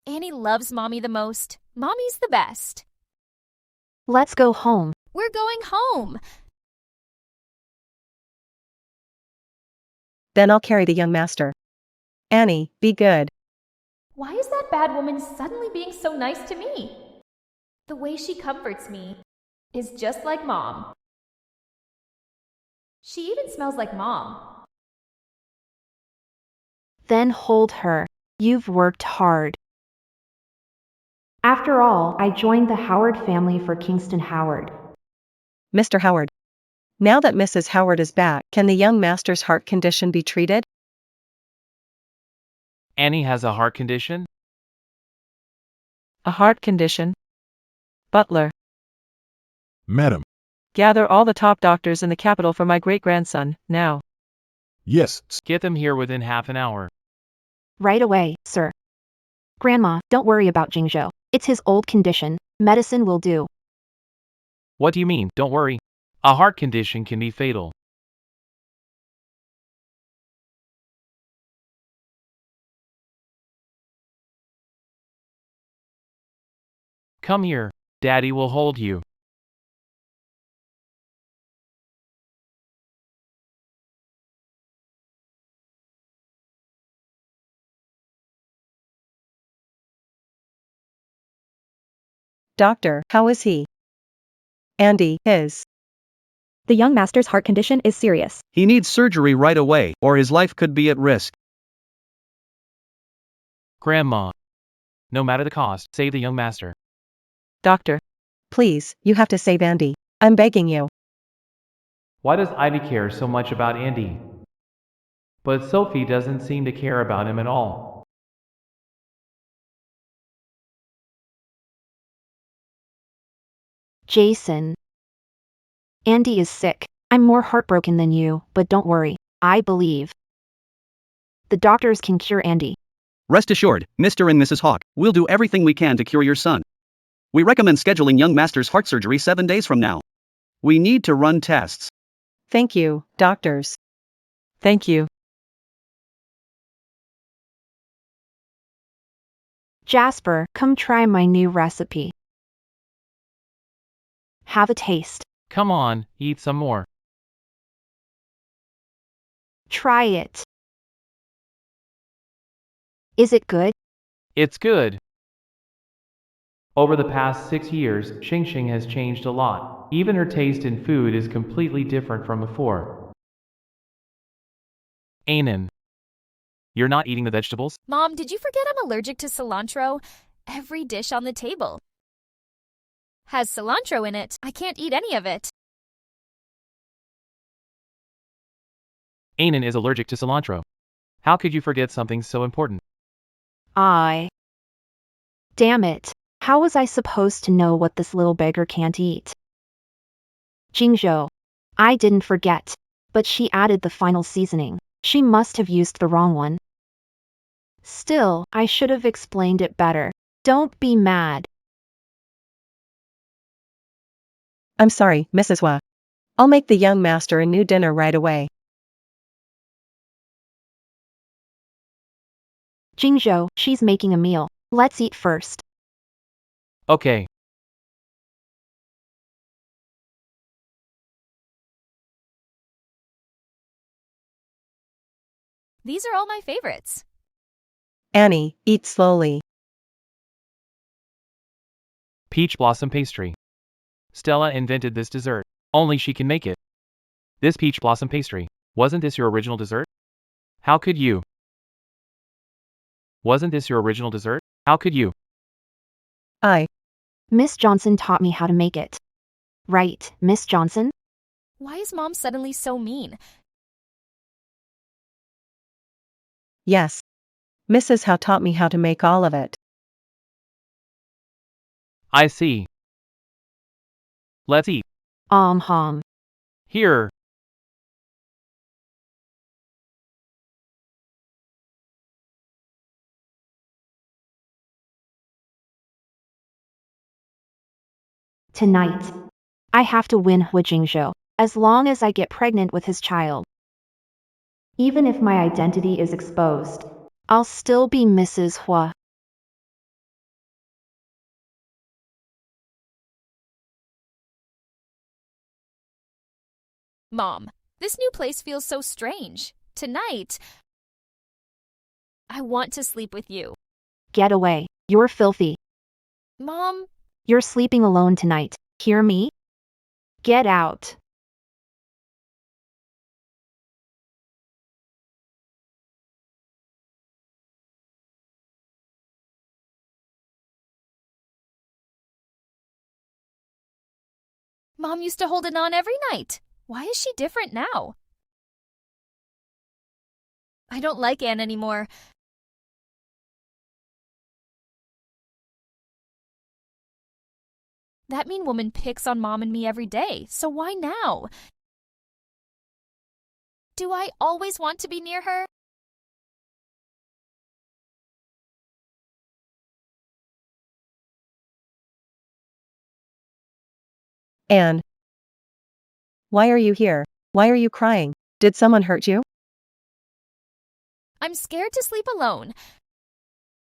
[SPEAKER 10] Annie loves Mommy the most. Mommy's the best.
[SPEAKER 5] Let's go home.
[SPEAKER 10] We're going home.
[SPEAKER 7] Then I'll carry the young master. Annie, be good.
[SPEAKER 10] Why is that bad woman suddenly being so nice to me? The way she comforts me is just like Mom. She even smells like Mom.
[SPEAKER 5] Then hold her. You've worked hard. After all, I joined the Howard family for Kingston Howard.
[SPEAKER 7] Mr. Howard. Now that Mrs. Howard is back, can the young master's heart condition be treated?
[SPEAKER 1] Annie has a heart condition?
[SPEAKER 2] A heart condition. Butler,
[SPEAKER 8] Madam.
[SPEAKER 2] gather all the top doctors in the capital for my great-grandson, now.
[SPEAKER 8] Yes.
[SPEAKER 1] Get them here within half an hour.
[SPEAKER 5] Right away, sir. Grandma, don't worry about Jingzhou. It's his old condition. Medicine will do.
[SPEAKER 1] What do you mean? Don't worry. A heart condition can be fatal. Come here. Daddy will hold you.
[SPEAKER 7] Doctor, how is he? Andy, his.
[SPEAKER 4] The young master's heart condition is serious.
[SPEAKER 6] He needs surgery right away, or his life could be at risk.
[SPEAKER 1] Grandma. No matter the cost, save the young master.
[SPEAKER 2] Doctor,
[SPEAKER 7] Please, you have to save Andy. I'm begging you.
[SPEAKER 1] Why does Ivy care so much about Andy? But Sophie doesn't seem to care about him at all.
[SPEAKER 5] Jason. Andy is sick. I'm more heartbroken than you, but don't worry. I believe. The doctors can cure Andy.
[SPEAKER 6] Rest assured, Mr. and Mrs. Hawk, we'll do everything we can to cure your son. We recommend scheduling young master's heart surgery 7 days from now. We need to run tests.
[SPEAKER 7] Thank you, doctors.
[SPEAKER 2] thank you.
[SPEAKER 5] Jasper, come try my new recipe. Have a taste.
[SPEAKER 1] Come on, eat some more.
[SPEAKER 5] Try it. Is it good?
[SPEAKER 1] It's good. Over the past 6 years, Xing Xing has changed a lot. Even her taste in food is completely different from before. Anan. You're not eating the vegetables?
[SPEAKER 10] Mom, did you forget I'm allergic to cilantro? Every dish on the table has cilantro in it. I can't eat any of it.
[SPEAKER 1] Anan is allergic to cilantro. How could you forget something so important?
[SPEAKER 5] Damn it. How was I supposed to know what this little beggar can't eat? Jingzhou. I didn't forget. But she added the final seasoning. She must have used the wrong one. Still, I should have explained it better. Don't be mad.
[SPEAKER 7] I'm sorry, Mrs. Hua. I'll make the young master a new dinner right away.
[SPEAKER 5] Jingzhou, she's making a meal. Let's eat first.
[SPEAKER 1] Okay.
[SPEAKER 10] These are all my favorites.
[SPEAKER 7] Annie, eat slowly.
[SPEAKER 1] Peach blossom pastry. Stella invented this dessert. Only she can make it. This peach blossom pastry. Wasn't this your original dessert? How could you? Wasn't this your original dessert? How could you?
[SPEAKER 5] Miss Johnson taught me how to make it. Right, Miss Johnson?
[SPEAKER 10] Why is Mom suddenly so mean?
[SPEAKER 7] Yes. Mrs. Hua taught me how to make all of it.
[SPEAKER 1] I see. Let's eat.
[SPEAKER 5] Hom.
[SPEAKER 1] Here.
[SPEAKER 5] Tonight. I have to win Hu Jingzhou, as long as I get pregnant with his child. Even if my identity is exposed, I'll still be Mrs. Hua.
[SPEAKER 10] Mom, this new place feels so strange. Tonight, I want to sleep with you.
[SPEAKER 5] Get away. You're filthy.
[SPEAKER 10] Mom,
[SPEAKER 5] You're sleeping alone tonight. Hear me? Get out.
[SPEAKER 10] Mom used to hold it on every night. Why is she different now? I don't like Anne anymore. That mean woman picks on Mom and me every day, so why now? Do I always want to be near her?
[SPEAKER 7] Anne. Why are you here? Why are you crying? Did someone hurt you?
[SPEAKER 10] I'm scared to sleep alone.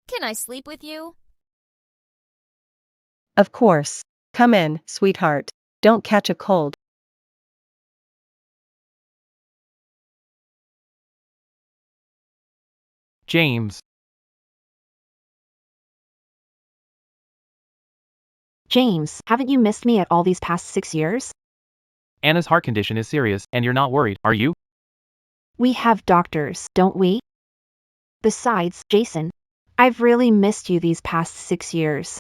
[SPEAKER 10] Can I sleep with you?
[SPEAKER 7] Of course. Come in, sweetheart. Don't catch a cold.
[SPEAKER 1] James.
[SPEAKER 5] James, haven't you missed me at all these past 6 years?
[SPEAKER 1] Anna's heart condition is serious, and you're not worried, are you?
[SPEAKER 5] We have doctors, don't we? Besides, Jason, I've really missed you these past 6 years.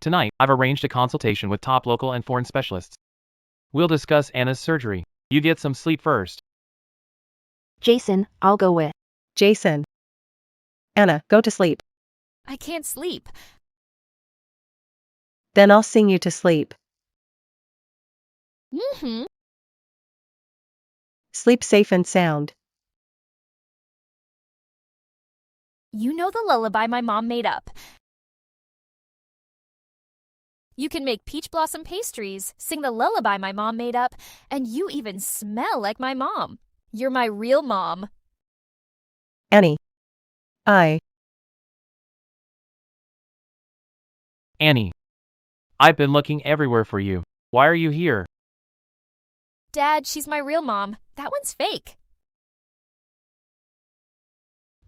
[SPEAKER 1] Tonight, I've arranged a consultation with top local and foreign specialists. We'll discuss Anna's surgery. You get some sleep first.
[SPEAKER 5] Jason, I'll go with.
[SPEAKER 7] Jason. Anna, go to sleep.
[SPEAKER 10] I can't sleep.
[SPEAKER 7] Then I'll sing you to sleep. Sleep safe and sound.
[SPEAKER 10] You know the lullaby my mom made up. You can make peach blossom pastries, sing the lullaby my mom made up, and you even smell like my mom. You're my real mom.
[SPEAKER 7] Annie.
[SPEAKER 1] Annie. I've been looking everywhere for you. Why are you here?
[SPEAKER 10] Dad, she's my real mom. That one's fake.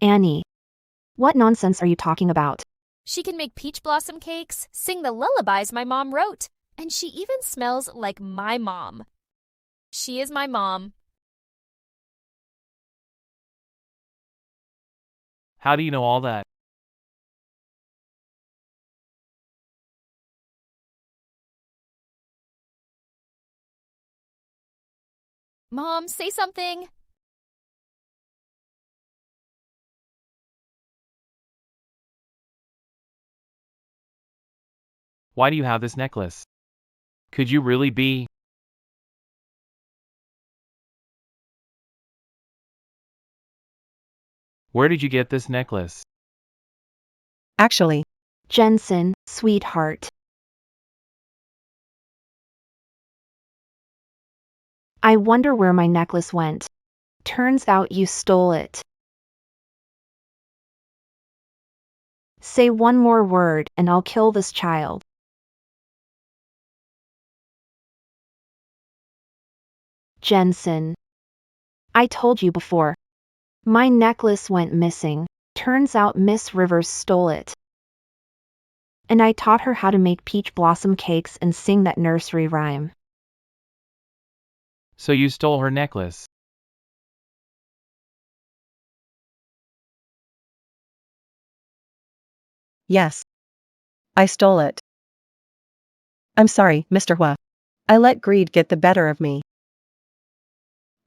[SPEAKER 5] Annie. What nonsense are you talking about?
[SPEAKER 10] She can make peach blossom cakes, sing the lullabies my mom wrote, and she even smells like my mom. She is my mom.
[SPEAKER 1] How do you know all that?
[SPEAKER 10] Mom, say something.
[SPEAKER 1] Why do you have this necklace? Could you really be? Where did you get this necklace?
[SPEAKER 7] Actually.
[SPEAKER 5] Jensen, sweetheart. I wonder where my necklace went. Turns out you stole it. Say one more word and I'll kill this child. Jensen. I told you before. My necklace went missing. Turns out Miss Rivers stole it. And I taught her how to make peach blossom cakes and sing that nursery rhyme.
[SPEAKER 1] So you stole her necklace.
[SPEAKER 7] Yes. I stole it. I'm sorry, Mr. Hua. I let greed get the better of me.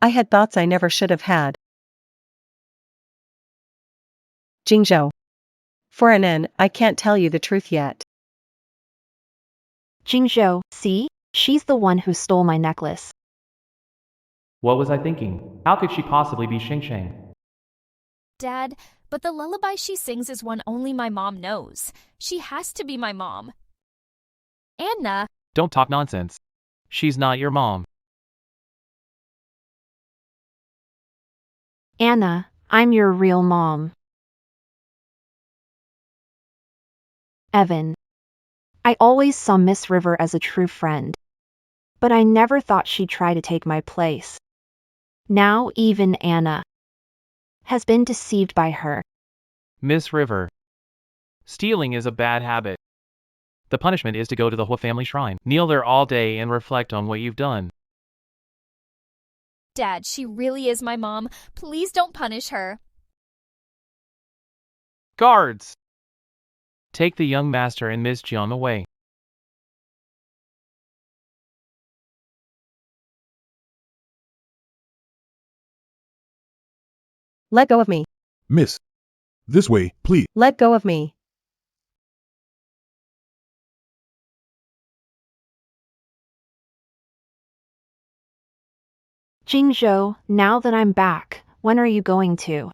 [SPEAKER 7] I had thoughts I never should have had. Jingzhou. For an N, I can't tell you the truth yet.
[SPEAKER 5] Jingzhou, see? She's the one who stole my necklace.
[SPEAKER 1] What was I thinking? How could she possibly be Xing Shang?
[SPEAKER 10] Dad, but the lullaby she sings is one only my mom knows. She has to be my mom. Anna.
[SPEAKER 1] Don't talk nonsense. She's not your mom.
[SPEAKER 5] Anna, I'm your real mom. Evan. I always saw Miss River as a true friend. But I never thought she'd try to take my place. Now even Anna has been deceived by her.
[SPEAKER 1] Miss River. Stealing is a bad habit. The punishment is to go to the Hua family shrine, kneel there all day and reflect on what you've done.
[SPEAKER 10] Dad, she really is my mom. Please don't punish her.
[SPEAKER 1] Guards! Take the young master and Miss Jian away.
[SPEAKER 7] Let go of me.
[SPEAKER 8] Miss. This way, please.
[SPEAKER 7] Let go of me.
[SPEAKER 5] Jingzhou, now that I'm back, when are you going to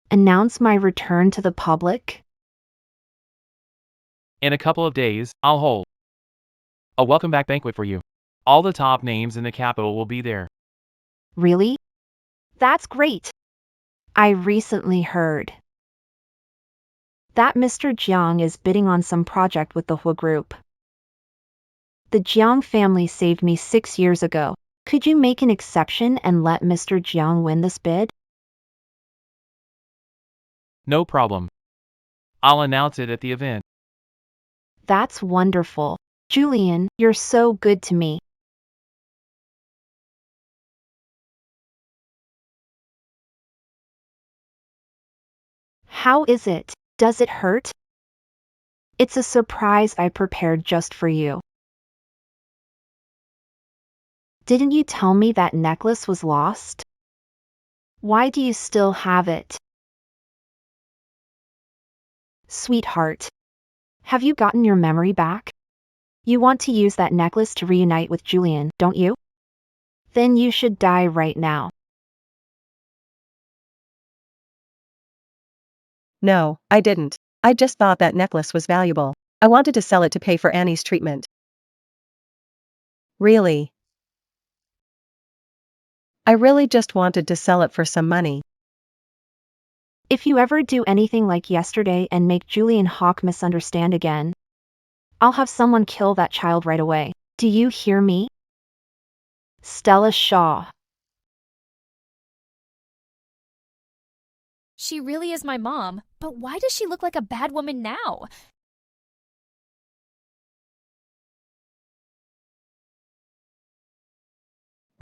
[SPEAKER 5] announce my return to the public?
[SPEAKER 1] In a couple of days, I'll hold a welcome back banquet for you. All the top names in the capital will be there.
[SPEAKER 5] Really? That's great. I recently heard that Mr. Jiang is bidding on some project with the Hua Group. The Jiang family saved me 6 years ago. Could you make an exception and let Mr. Jiang win this bid?
[SPEAKER 1] No problem. I'll announce it at the event.
[SPEAKER 5] That's wonderful. Julian, you're so good to me. How is it? Does it hurt? It's a surprise I prepared just for you. Didn't you tell me that necklace was lost? Why do you still have it? Sweetheart, have you gotten your memory back? You want to use that necklace to reunite with Julian, don't you? Then you should die right now.
[SPEAKER 7] No, I didn't. I just thought that necklace was valuable. I wanted to sell it to pay for Annie's treatment. Really? I really just wanted to sell it for some money.
[SPEAKER 5] If you ever do anything like yesterday and make Julian Hawk misunderstand again, I'll have someone kill that child right away. Do you hear me? Stella Shaw.
[SPEAKER 10] She really is my mom, but why does she look like a bad woman now?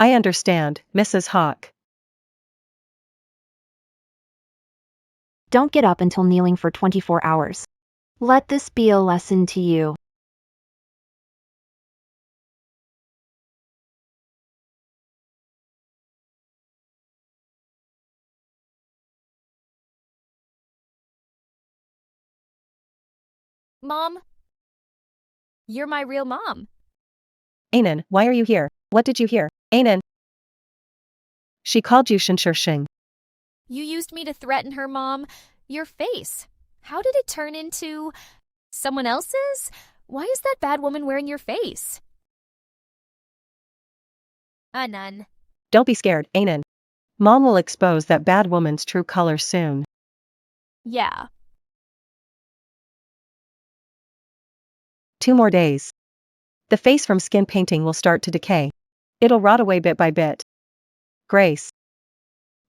[SPEAKER 7] I understand, Mrs. Hawk.
[SPEAKER 5] Don't get up until kneeling for 24 hours. Let this be a lesson to you.
[SPEAKER 10] Mom, you're my real mom.
[SPEAKER 7] Anan, why are you here? What did you hear? Anan. She called you Shing.
[SPEAKER 10] You used me to threaten her, Mom. Your face. How did it turn into someone else's? Why is that bad woman wearing your face? None.
[SPEAKER 7] Don't be scared, Anan. Mom will expose that bad woman's true color soon.
[SPEAKER 10] Yeah.
[SPEAKER 7] 2 more days. The face from skin painting will start to decay. It'll rot away bit by bit. Grace.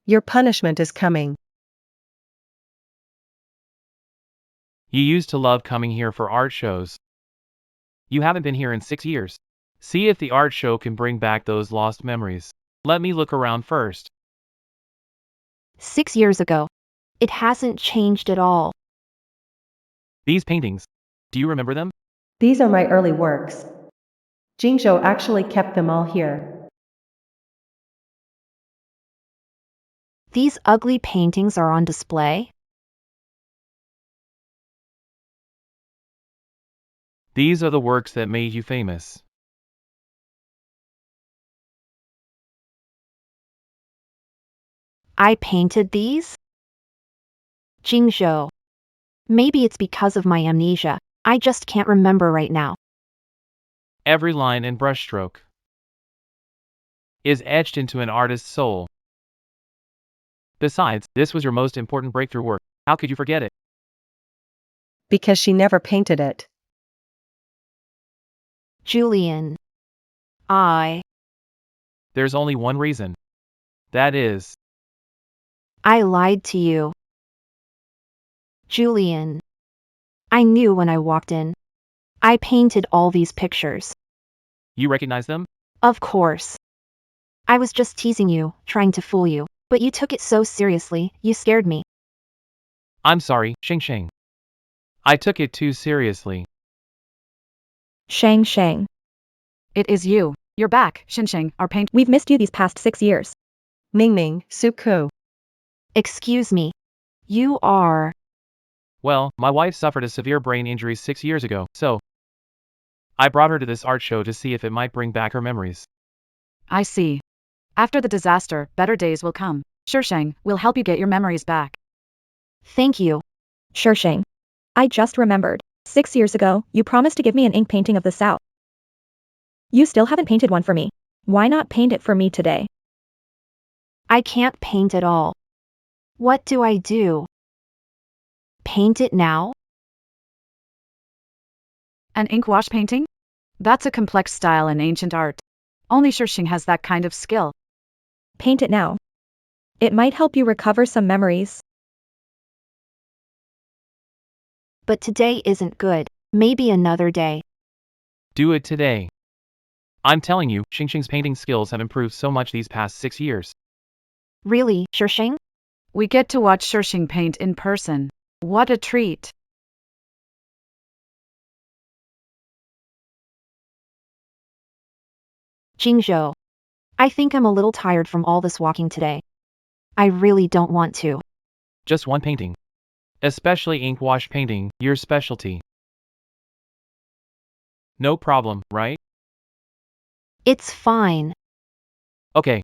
[SPEAKER 7] Your punishment is coming.
[SPEAKER 1] You used to love coming here for art shows. You haven't been here in 6 years. See if the art show can bring back those lost memories. Let me look around first.
[SPEAKER 5] 6 years ago. It hasn't changed at all.
[SPEAKER 1] These paintings. Do you remember them?
[SPEAKER 7] These are my early works. Jingzhou actually kept them all here.
[SPEAKER 5] These ugly paintings are on display?
[SPEAKER 1] These are the works that made you famous.
[SPEAKER 5] I painted these? Jingzhou. Maybe it's because of my amnesia. I just can't remember right now.
[SPEAKER 1] Every line and brushstroke is etched into an artist's soul. Besides, this was your most important breakthrough work. How could you forget it?
[SPEAKER 7] Because she never painted it.
[SPEAKER 5] Julian.
[SPEAKER 1] There's only one reason. That is,
[SPEAKER 5] I lied to you. Julian. I knew when I walked in. I painted all these pictures.
[SPEAKER 1] you recognize them?
[SPEAKER 5] Of course. I was just teasing you, trying to fool you, but you took it so seriously, you scared me.
[SPEAKER 1] I'm sorry, Shing. I took it too seriously.
[SPEAKER 4] Shang.
[SPEAKER 3] It is you. You're back, Xinxing, our paint.
[SPEAKER 4] We've missed you these past 6 years.
[SPEAKER 7] Ning Ning, Suku.
[SPEAKER 5] Excuse me. You are.
[SPEAKER 1] Well, my wife suffered a severe brain injury 6 years ago, so I brought her to this art show to see if it might bring back her memories.
[SPEAKER 3] I see. After the disaster, better days will come. Shisheng, we'll help you get your memories back.
[SPEAKER 5] Thank you.
[SPEAKER 4] Shisheng. I just remembered. 6 years ago, you promised to give me an ink painting of the South. You still haven't painted one for me. Why not paint it for me today?
[SPEAKER 5] I can't paint at all. What do I do? Paint it now?
[SPEAKER 3] An ink wash painting? That's a complex style in ancient art. Only Shisheng has that kind of skill.
[SPEAKER 4] Paint it now. It might help you recover some memories.
[SPEAKER 5] But today isn't good. Maybe another day.
[SPEAKER 1] Do it today. I'm telling you, Xingxing's painting skills have improved so much these past 6 years.
[SPEAKER 5] Really, Shisheng?
[SPEAKER 3] We get to watch Shisheng paint in person. What a treat.
[SPEAKER 5] Jingzhou. I think I'm a little tired from all this walking today. I really don't want to.
[SPEAKER 1] Just one painting. Especially ink wash painting, your specialty. No problem, right?
[SPEAKER 5] It's fine.
[SPEAKER 1] Okay.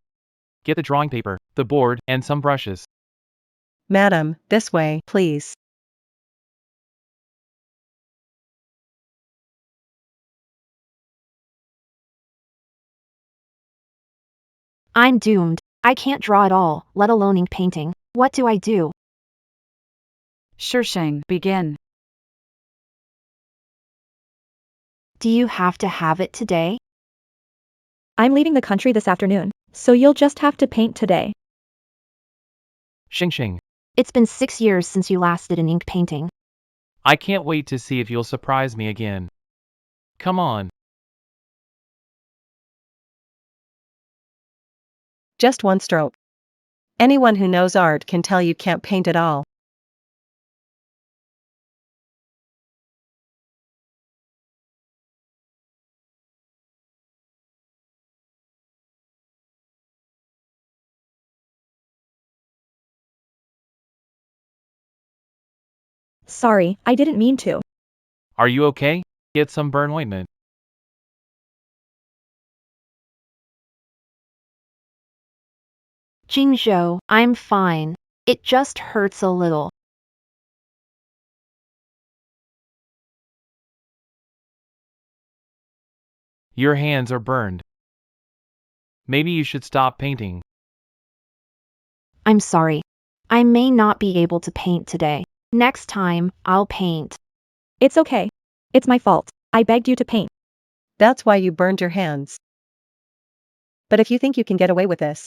[SPEAKER 1] Get the drawing paper, the board, and some brushes.
[SPEAKER 7] Madam, this way, please.
[SPEAKER 5] I'm doomed. I can't draw at all, let alone ink painting. What do I do?
[SPEAKER 3] Shisheng, begin.
[SPEAKER 5] Do you have to have it today?
[SPEAKER 4] I'm leaving the country this afternoon, so you'll just have to paint today.
[SPEAKER 1] Xingxing,
[SPEAKER 5] It's been 6 years since you last did an ink painting.
[SPEAKER 1] I can't wait to see if you'll surprise me again. Come on.
[SPEAKER 7] Just one stroke. Anyone who knows art can tell you can't paint at all.
[SPEAKER 4] Sorry, I didn't mean to.
[SPEAKER 1] Are you okay? Get some burn ointment.
[SPEAKER 5] Jingzhou, I'm fine. It just hurts a little.
[SPEAKER 1] Your hands are burned. Maybe you should stop painting.
[SPEAKER 5] I'm sorry. I may not be able to paint today. Next time, I'll paint.
[SPEAKER 4] It's okay. It's my fault. I begged you to paint.
[SPEAKER 7] That's why you burned your hands. But if you think you can get away with this,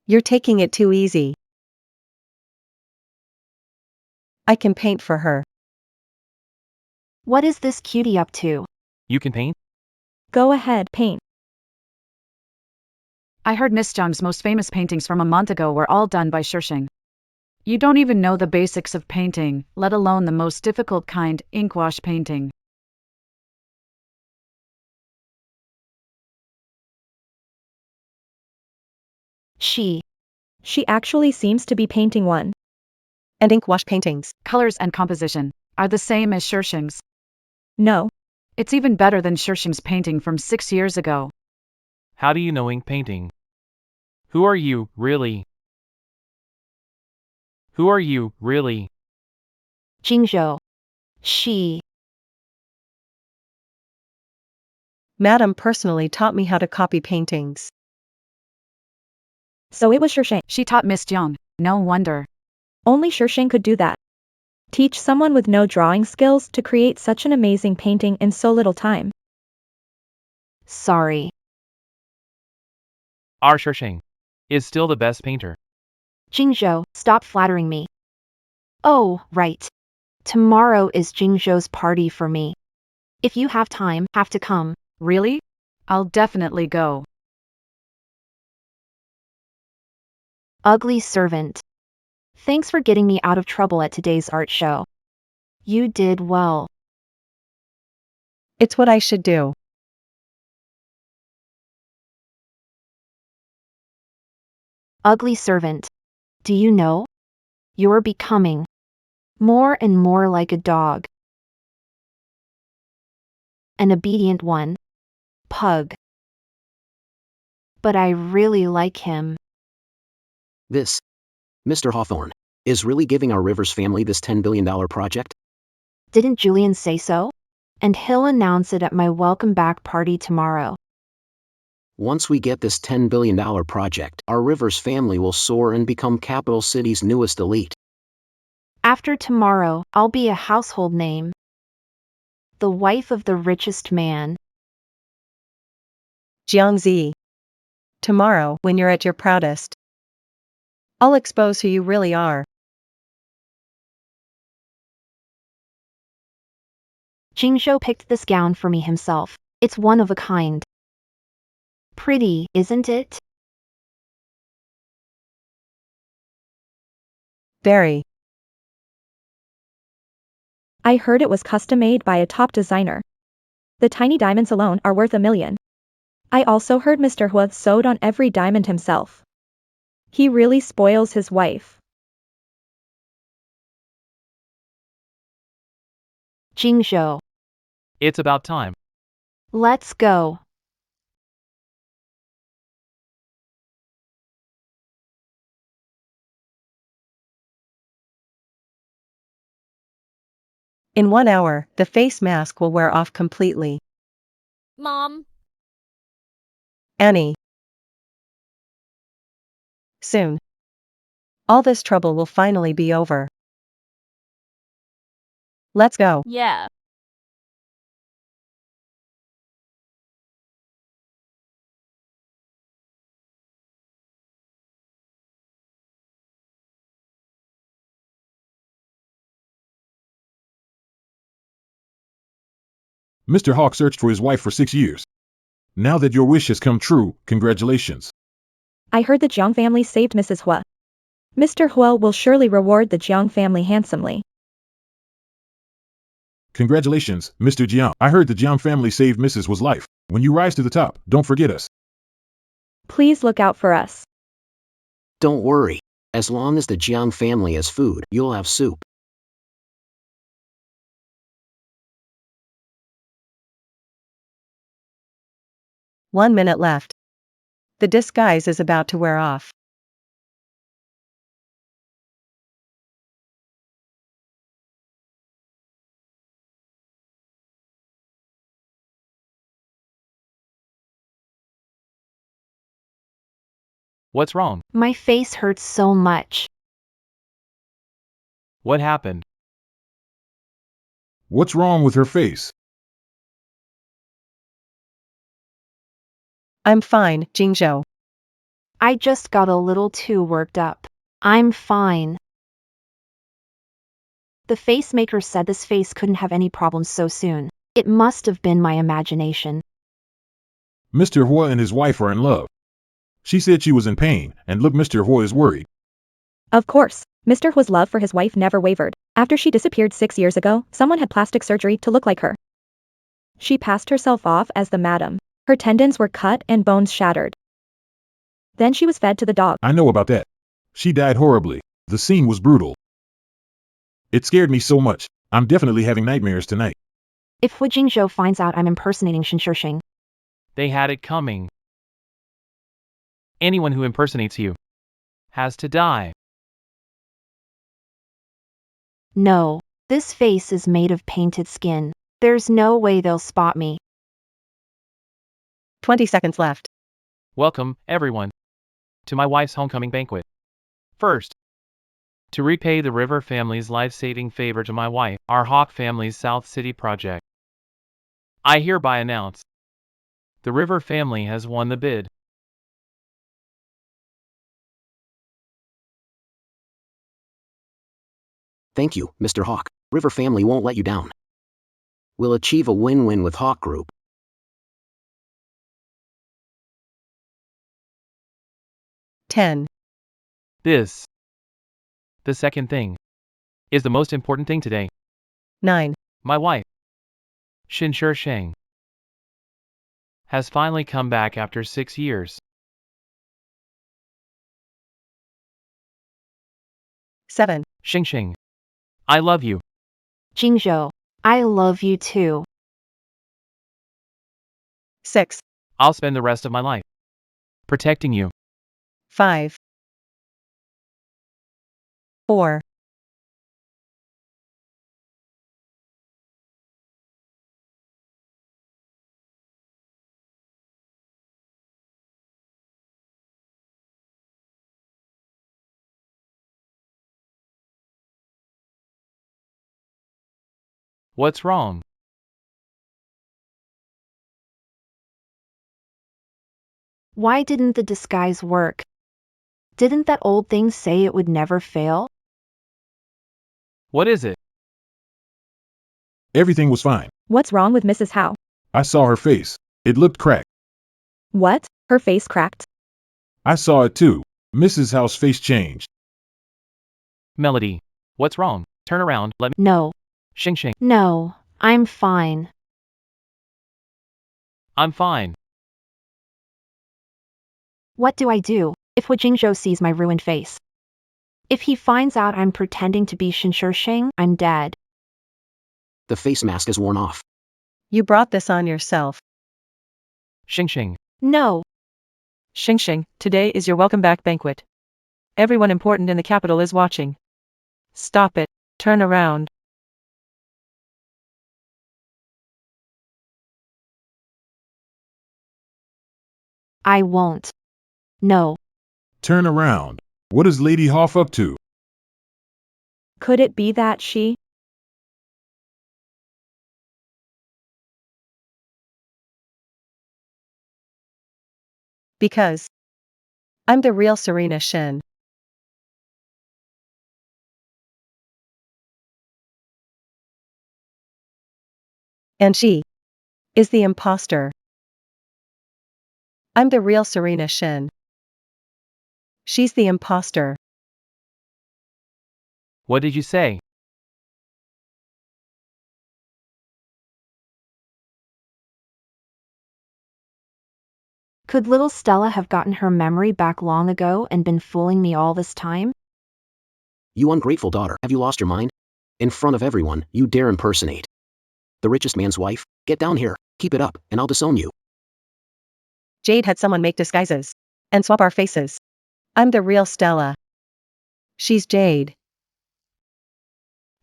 [SPEAKER 7] you're taking it too easy. I can paint for her.
[SPEAKER 5] What is this cutie up to?
[SPEAKER 1] You can paint?
[SPEAKER 4] Go ahead, paint.
[SPEAKER 3] I heard Miss Zhang's most famous paintings from a month ago were all done by Shisheng. You don't even know the basics of painting, let alone the most difficult kind, ink wash painting.
[SPEAKER 4] She actually seems to be painting one.
[SPEAKER 7] And ink wash paintings.
[SPEAKER 3] Colors and composition are the same as Shisheng's.
[SPEAKER 4] No.
[SPEAKER 3] It's even better than Shisheng's painting from 6 years ago.
[SPEAKER 1] How do you know ink painting? Who are you, really? Who are you, really?
[SPEAKER 5] Jingzhou.
[SPEAKER 7] Madam personally taught me how to copy paintings.
[SPEAKER 4] So it was Shisheng.
[SPEAKER 3] She taught Miss Zhang. No wonder.
[SPEAKER 4] Only Shisheng could do that. Teach someone with no drawing skills to create such an amazing painting in so little time.
[SPEAKER 5] Sorry.
[SPEAKER 1] Our Shisheng is still the best painter.
[SPEAKER 5] Jingzhou, stop flattering me. Oh, right. Tomorrow is Jingzhou's party for me. If you have time, have to come.
[SPEAKER 3] Really? I'll definitely go.
[SPEAKER 5] Ugly servant. Thanks for getting me out of trouble at today's art show. You did well.
[SPEAKER 7] It's what I should do.
[SPEAKER 5] Ugly servant. Do you know? You're becoming more and more like a dog. An obedient one. Pug. But I really like him.
[SPEAKER 9] This, Mr. Hawthorne, is really giving our Rivers family this $10 billion project?
[SPEAKER 5] Didn't Julian say so? And he'll announce it at my welcome back party tomorrow.
[SPEAKER 9] Once we get this $10 billion project, our Rivers family will soar and become Capital City's newest elite.
[SPEAKER 5] After tomorrow, I'll be a household name. The wife of the richest man.
[SPEAKER 7] Jiangzi. Tomorrow, when you're at your proudest, I'll expose who you really are.
[SPEAKER 5] Jingzhou picked this gown for me himself. It's one of a kind. Pretty, isn't it?
[SPEAKER 7] Very.
[SPEAKER 4] I heard it was custom made by a top designer. The tiny diamonds alone are worth $1 million. I also heard Mr. Hua sewed on every diamond himself. He really spoils his wife.
[SPEAKER 5] Jingzhou.
[SPEAKER 1] It's about time.
[SPEAKER 5] Let's go.
[SPEAKER 7] In 1 hour, the face mask will wear off completely.
[SPEAKER 10] Mom,
[SPEAKER 7] Annie. Soon. All this trouble will finally be over. Let's go.
[SPEAKER 10] yeah.
[SPEAKER 8] Mr. Hawk searched for his wife for 6 years. Now that your wish has come true, congratulations.
[SPEAKER 4] I heard the Jiang family saved Mrs. Hua. Mr. Hua will surely reward the Jiang family handsomely.
[SPEAKER 8] Congratulations, Mr. Jiang. I heard the Jiang family saved Mrs. Hua's life. When you rise to the top, don't forget us.
[SPEAKER 4] Please look out for us.
[SPEAKER 9] Don't worry. As long as the Jiang family has food, you'll have soup.
[SPEAKER 7] One minute left. The disguise is about to wear off.
[SPEAKER 1] What's wrong?
[SPEAKER 5] My face hurts so much.
[SPEAKER 1] What happened?
[SPEAKER 8] What's wrong with her face?
[SPEAKER 7] I'm fine, Jingzhou.
[SPEAKER 5] I just got a little too worked up. I'm fine. The face maker said this face couldn't have any problems so soon. It must have been my imagination.
[SPEAKER 8] Mr. Hua and his wife are in love. She said she was in pain, and look, Mr. Hua is worried.
[SPEAKER 4] Of course, Mr. Hua's love for his wife never wavered. After she disappeared 6 years ago, someone had plastic surgery to look like her. She passed herself off as the madam. Her tendons were cut and bones shattered. Then she was fed to the dog.
[SPEAKER 8] I know about that. She died horribly. The scene was brutal. It scared me so much. I'm definitely having nightmares tonight.
[SPEAKER 5] If Hu Jingzhou finds out I'm impersonating Shen Shishing,
[SPEAKER 1] They had it coming. Anyone who impersonates you has to die.
[SPEAKER 5] no, this face is made of painted skin. There's no way they'll spot me.
[SPEAKER 7] 20 seconds left.
[SPEAKER 1] Welcome, everyone, to my wife's homecoming banquet. First, to repay the River family's life-saving favor to my wife, our Hawk family's South City project, I hereby announce the River family has won the bid.
[SPEAKER 9] Thank you, Mr. Hawk. River family won't let you down. We'll achieve a win-win with Hawk Group.
[SPEAKER 7] 10.
[SPEAKER 1] This, the second thing, is the most important thing today.
[SPEAKER 7] 9.
[SPEAKER 1] My wife, Shin Sheng, has finally come back after 6 years.
[SPEAKER 7] 7.
[SPEAKER 1] Xing. I love you.
[SPEAKER 5] Jingzhou, I love you too.
[SPEAKER 7] 6.
[SPEAKER 1] I'll spend the rest of my life protecting you.
[SPEAKER 7] 5. 4.
[SPEAKER 1] What's wrong?
[SPEAKER 5] Why didn't the disguise work? Didn't that old thing say it would never fail?
[SPEAKER 1] What is it?
[SPEAKER 8] Everything was fine.
[SPEAKER 4] What's wrong with Mrs. Howe?
[SPEAKER 8] I saw her face. It looked cracked.
[SPEAKER 4] What? Her face cracked?
[SPEAKER 8] I saw it too. Mrs. Howe's face changed.
[SPEAKER 1] Melody. What's wrong? Turn around, let me.
[SPEAKER 5] No,
[SPEAKER 1] Xing.
[SPEAKER 5] no, I'm fine.
[SPEAKER 1] I'm fine.
[SPEAKER 5] What do I do if Hu Jingzhou sees my ruined face? If he finds out I'm pretending to be Shinsheng, I'm dead.
[SPEAKER 9] The face mask is worn off.
[SPEAKER 7] You brought this on yourself.
[SPEAKER 1] Xing.
[SPEAKER 5] No,
[SPEAKER 2] Xing, today is your welcome back banquet. Everyone important in the capital is watching. Stop it. Turn around.
[SPEAKER 5] I won't. No,
[SPEAKER 8] Turn around. What is Lady Hoff up to?
[SPEAKER 4] Could it be that she?
[SPEAKER 7] Because I'm the real Serena Shin. And she is the imposter. I'm the real Serena Shin. She's the imposter.
[SPEAKER 1] What did you say?
[SPEAKER 5] could little Stella have gotten her memory back long ago and been fooling me all this time?
[SPEAKER 9] You ungrateful daughter, have you lost your mind? In front of everyone, you dare impersonate the richest man's wife? Get down here, keep it up, and I'll disown you.
[SPEAKER 7] Jade had someone make disguises and swap our faces. I'm the real Stella. She's Jade.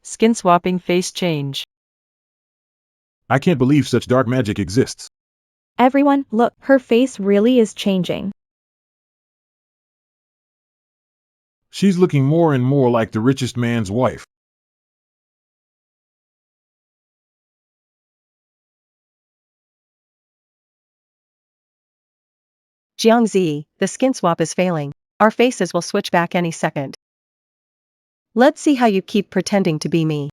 [SPEAKER 2] Skin swapping face change.
[SPEAKER 8] I can't believe such dark magic exists.
[SPEAKER 4] Everyone, look, her face really is changing.
[SPEAKER 8] She's looking more and more like the richest man's wife.
[SPEAKER 7] Jiangzi, the skin swap is failing. Our faces will switch back any second. Let's see how you keep pretending to be me.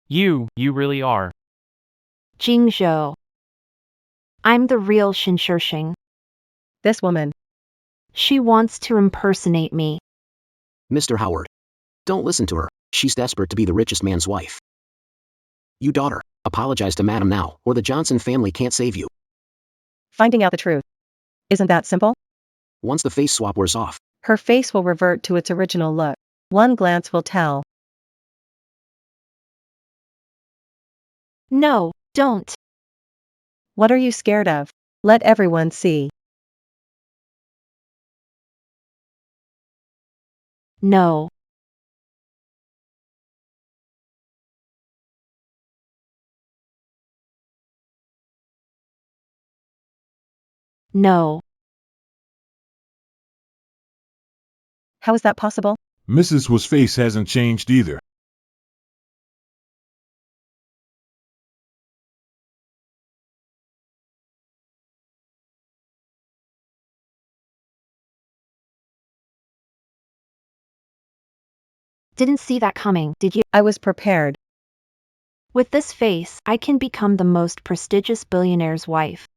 [SPEAKER 1] You really are.
[SPEAKER 5] Jingzhou. I'm the real Shinsheng.
[SPEAKER 7] This woman.
[SPEAKER 5] She wants to impersonate me.
[SPEAKER 9] Mr. Howard. Don't listen to her, she's desperate to be the richest man's wife. You daughter, apologize to madam now, or the Johnson family can't save you.
[SPEAKER 7] Finding out the truth. Isn't that simple?
[SPEAKER 9] Once the face swap wears off,
[SPEAKER 7] Her face will revert to its original look. One glance will tell.
[SPEAKER 5] No, don't.
[SPEAKER 7] What are you scared of? Let everyone see.
[SPEAKER 5] No. No.
[SPEAKER 7] How is that possible?
[SPEAKER 8] Mrs. Hu's face hasn't changed either.
[SPEAKER 5] Didn't see that coming, did you?
[SPEAKER 7] I was prepared.
[SPEAKER 5] With this face, I can become the most prestigious billionaire's wife.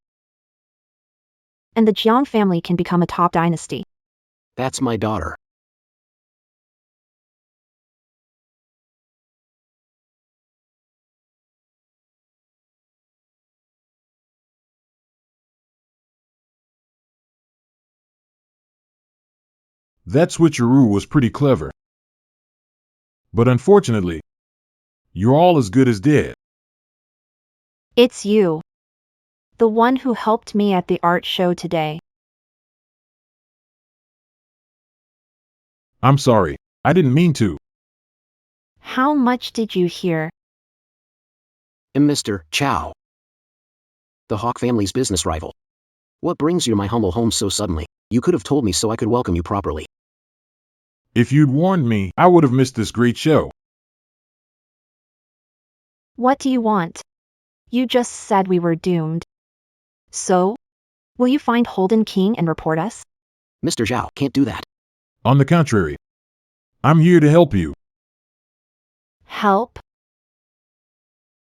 [SPEAKER 5] And the Jiang family can become a top dynasty.
[SPEAKER 9] that's my daughter.
[SPEAKER 8] That switcheroo was pretty clever. But unfortunately, you're all as good as dead.
[SPEAKER 5] It's you. The one who helped me at the art show today.
[SPEAKER 8] I'm sorry, I didn't mean to.
[SPEAKER 5] How much did you hear?
[SPEAKER 9] And Mr. Chow, the Hawk family's business rival. What brings you to my humble home so suddenly? You could have told me so I could welcome you properly.
[SPEAKER 8] If you'd warned me, I would have missed this great show.
[SPEAKER 5] What do you want? You just said we were doomed. So, will you find Holden King and report us?
[SPEAKER 9] Mr. Zhao can't do that.
[SPEAKER 8] On the contrary, I'm here to help you.
[SPEAKER 5] Help?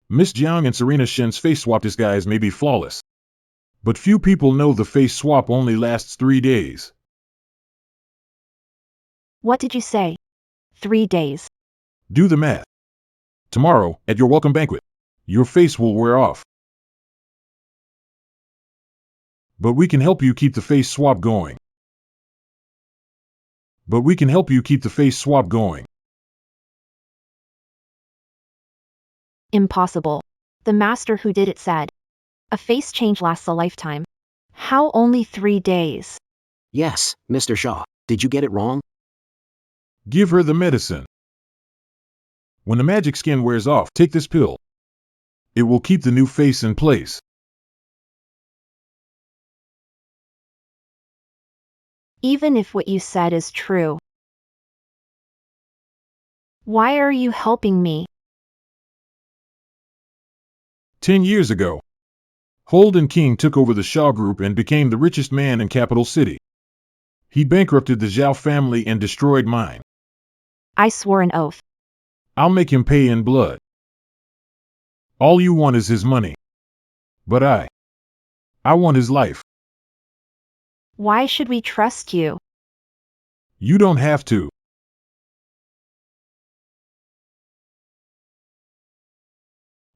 [SPEAKER 8] Miss Jiang and Serena Shen's face swap disguise may be flawless. But few people know the face swap only lasts 3 days.
[SPEAKER 5] What did you say? 3 days.
[SPEAKER 8] Do the math. Tomorrow, at your welcome banquet, your face will wear off. But we can help you keep the face swap going.
[SPEAKER 5] Impossible. The master who did it said. A face change lasts a lifetime. How only 3 days?
[SPEAKER 9] Yes, Mr. Shaw, did you get it wrong?
[SPEAKER 8] Give her the medicine. When the magic skin wears off, take this pill. It will keep the new face in place.
[SPEAKER 5] Even if what you said is true. Why are you helping me?
[SPEAKER 8] 10 years ago, Holden King took over the Shaw Group and became the richest man in Capital City. He bankrupted the Zhao family and destroyed mine.
[SPEAKER 5] I swore an oath.
[SPEAKER 8] I'll make him pay in blood. All you want is his money. But I want his life.
[SPEAKER 5] Why should we trust you?
[SPEAKER 8] You don't have to.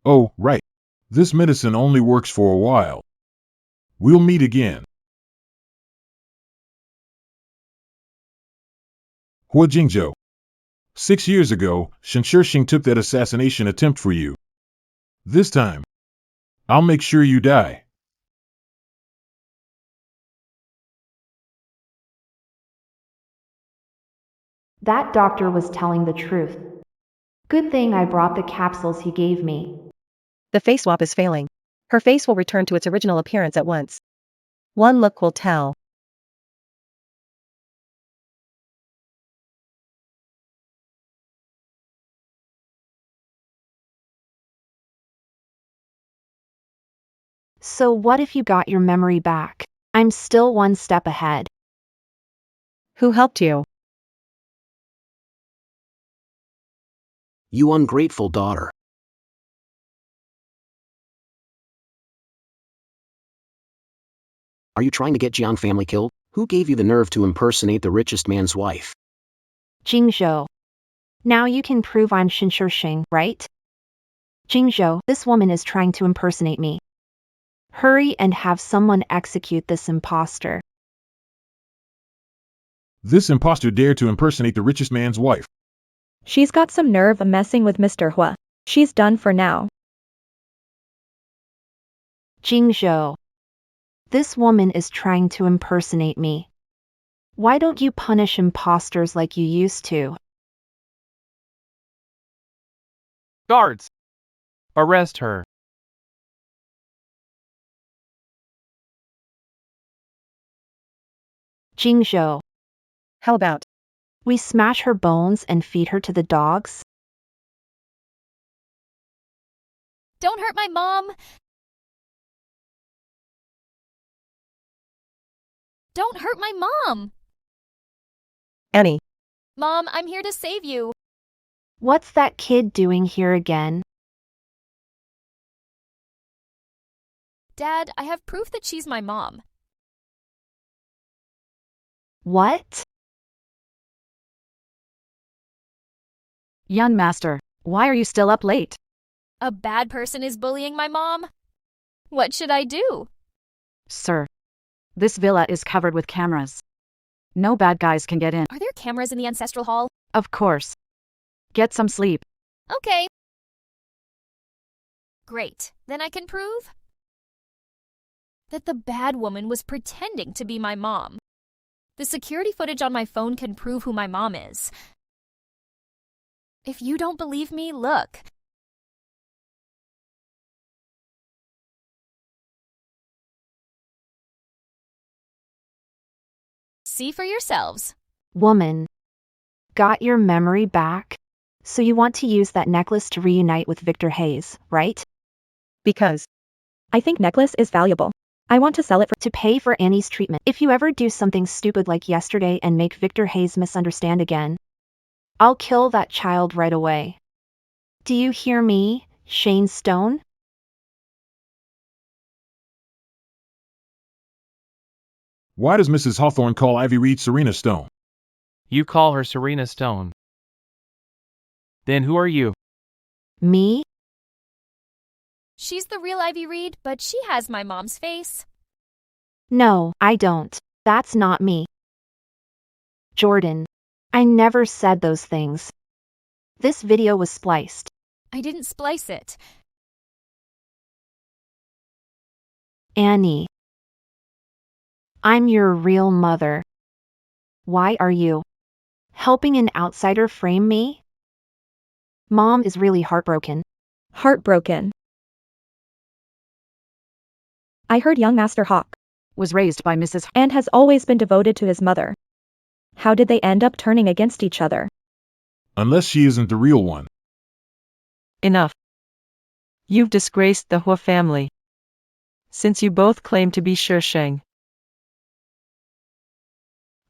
[SPEAKER 8] Oh, right. This medicine only works for a while. We'll meet again. Hua Jingzhou. 6 years ago, Shen Shixing took that assassination attempt for you. This time, I'll make sure you die.
[SPEAKER 5] That doctor was telling the truth. Good thing I brought the capsules he gave me.
[SPEAKER 7] The face swap is failing. Her face will return to its original appearance at once. One look will tell.
[SPEAKER 5] So what if you got your memory back? I'm still one step ahead.
[SPEAKER 7] Who helped you?
[SPEAKER 9] You ungrateful daughter. Are you trying to get Jiang family killed? Who gave you the nerve to impersonate the richest man's wife?
[SPEAKER 5] Jingzhou. Now you can prove I'm Shen Shixing, right? Jingzhou, this woman is trying to impersonate me. Hurry and have someone execute this imposter.
[SPEAKER 8] This imposter dared to impersonate the richest man's wife.
[SPEAKER 4] She's got some nerve messing with Mr. Hua. She's done for now.
[SPEAKER 5] Jingzhou. This woman is trying to impersonate me. Why don't you punish imposters like you used to?
[SPEAKER 1] Guards! Arrest her.
[SPEAKER 5] Jingzhou.
[SPEAKER 7] How about?
[SPEAKER 5] We smash her bones and feed her to the dogs?
[SPEAKER 10] Don't hurt my mom! Don't hurt my mom!
[SPEAKER 7] Annie.
[SPEAKER 10] Mom, I'm here to save you.
[SPEAKER 5] What's that kid doing here again?
[SPEAKER 10] Dad, I have proof that she's my mom.
[SPEAKER 5] What?
[SPEAKER 3] Young master, why are you still up late?
[SPEAKER 10] A bad person is bullying my mom? What should I do?
[SPEAKER 3] Sir, this villa is covered with cameras. No bad guys can get in.
[SPEAKER 10] Are there cameras in the ancestral hall?
[SPEAKER 3] Of course. Get some sleep.
[SPEAKER 10] Okay. Great. Then I can prove that the bad woman was pretending to be my mom. The security footage on my phone can prove who my mom is. If you don't believe me, look. See for yourselves.
[SPEAKER 5] Woman. Got your memory back? So you want to use that necklace to reunite with Victor Hayes, right?
[SPEAKER 7] Because
[SPEAKER 4] I think necklace is valuable. I want to sell it for
[SPEAKER 5] to pay for Annie's treatment. If you ever do something stupid like yesterday and make Victor Hayes misunderstand again, I'll kill that child right away. Do you hear me, Shane Stone?
[SPEAKER 8] Why does Mrs. Hawthorne call Ivy Reed Serena Stone?
[SPEAKER 1] You call her Serena Stone. Then who are you?
[SPEAKER 5] Me?
[SPEAKER 10] She's the real Ivy Reed, but she has my mom's face.
[SPEAKER 5] No, I don't. That's not me. Jordan. I never said those things. This video was spliced.
[SPEAKER 10] I didn't splice it.
[SPEAKER 5] Annie. I'm your real mother. Why are you helping an outsider frame me? Mom is really heartbroken.
[SPEAKER 4] heartbroken. I heard young Master Hawk
[SPEAKER 3] Was raised by Mrs.
[SPEAKER 4] and has always been devoted to his mother. How did they end up turning against each other?
[SPEAKER 8] Unless she isn't the real one.
[SPEAKER 2] Enough. You've disgraced the Hua family. Since you both claim to be Shisheng.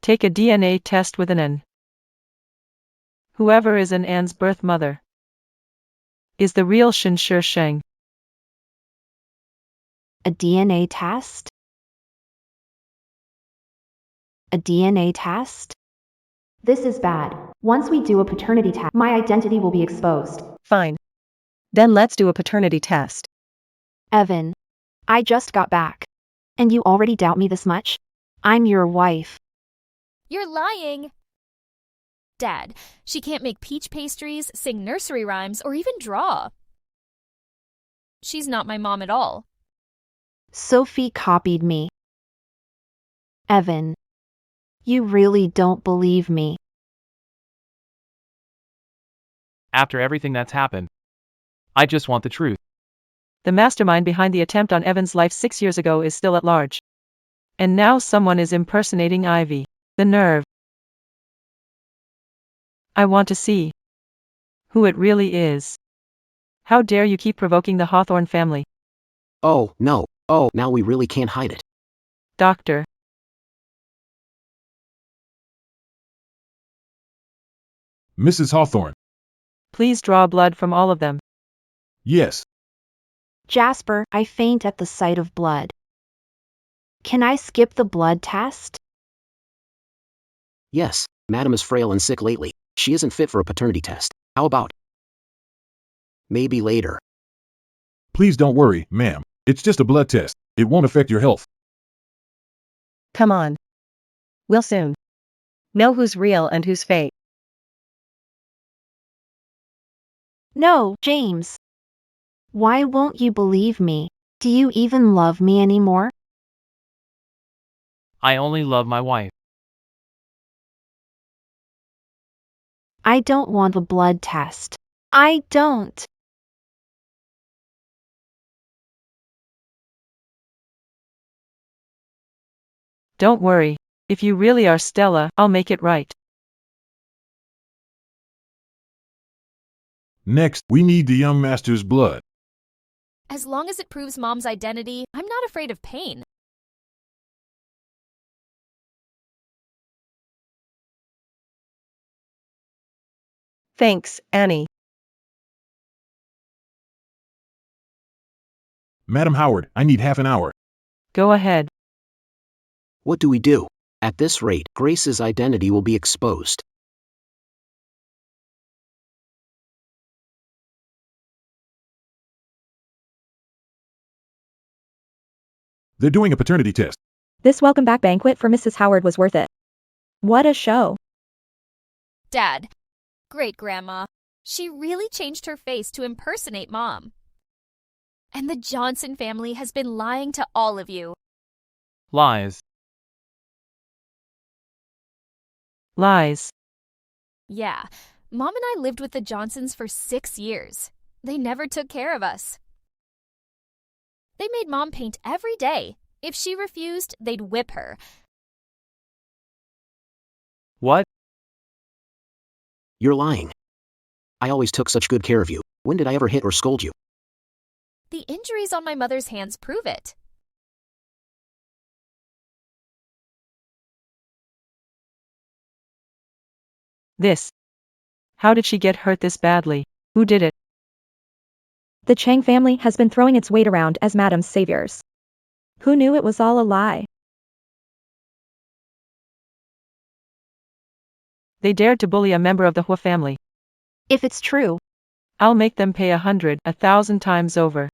[SPEAKER 2] Take a DNA test with an N. Whoever is an An's birth mother is the real Shin Shisheng.
[SPEAKER 5] A DNA test? A DNA test? This is bad. Once we do a paternity test, my identity will be exposed.
[SPEAKER 7] fine. Then let's do a paternity test.
[SPEAKER 5] Evan, I just got back. And you already doubt me this much? I'm your wife.
[SPEAKER 10] You're lying. Dad, she can't make peach pastries, sing nursery rhymes, or even draw. She's not my mom at all.
[SPEAKER 5] Sophie copied me. Evan, you really don't believe me.
[SPEAKER 1] After everything that's happened, I just want the truth.
[SPEAKER 2] The mastermind behind the attempt on Evan's life 6 years ago is still at large. And now someone is impersonating Ivy. The nerve. I want to see who it really is. How dare you keep provoking the Hawthorne family?
[SPEAKER 9] Oh, no. Oh, now we really can't hide it.
[SPEAKER 2] Doctor.
[SPEAKER 8] Mrs. Hawthorne.
[SPEAKER 2] Please draw blood from all of them.
[SPEAKER 8] Yes.
[SPEAKER 5] Jasper, I faint at the sight of blood. Can I skip the blood test?
[SPEAKER 9] Yes, Madam is frail and sick lately. She isn't fit for a paternity test. How about? Maybe later.
[SPEAKER 8] Please don't worry, ma'am. It's just a blood test. It won't affect your health.
[SPEAKER 7] Come on. We'll soon know who's real and who's fake.
[SPEAKER 5] No, James. Why won't you believe me? Do you even love me anymore?
[SPEAKER 1] I only love my wife.
[SPEAKER 5] I don't want the blood test. I don't.
[SPEAKER 2] Don't worry. If you really are Stella, I'll make it right.
[SPEAKER 8] Next, we need the young master's blood.
[SPEAKER 10] As long as it proves mom's identity, I'm not afraid of pain.
[SPEAKER 7] Thanks, Annie.
[SPEAKER 8] Madam Howard, I need half an hour.
[SPEAKER 2] Go ahead.
[SPEAKER 9] What do we do? At this rate, Grace's identity will be exposed.
[SPEAKER 8] They're doing a paternity test.
[SPEAKER 4] This welcome back banquet for Mrs. Howard was worth it. What a show.
[SPEAKER 10] Dad, great-grandma, she really changed her face to impersonate Mom. And the Johnson family has been lying to all of you.
[SPEAKER 1] Lies.
[SPEAKER 2] Lies.
[SPEAKER 10] Yeah, Mom and I lived with the Johnsons for 6 years. They never took care of us. They made Mom paint every day. If she refused, they'd whip her.
[SPEAKER 1] What?
[SPEAKER 9] You're lying. I always took such good care of you. When did I ever hit or scold you?
[SPEAKER 10] The injuries on my mother's hands prove it.
[SPEAKER 2] This. How did she get hurt this badly? Who did it?
[SPEAKER 4] The Chang family has been throwing its weight around as Madam's saviors. Who knew it was all a lie?
[SPEAKER 2] They dared to bully a member of the Hua family.
[SPEAKER 5] If it's true,
[SPEAKER 2] I'll make them pay 100, 1,000 times over.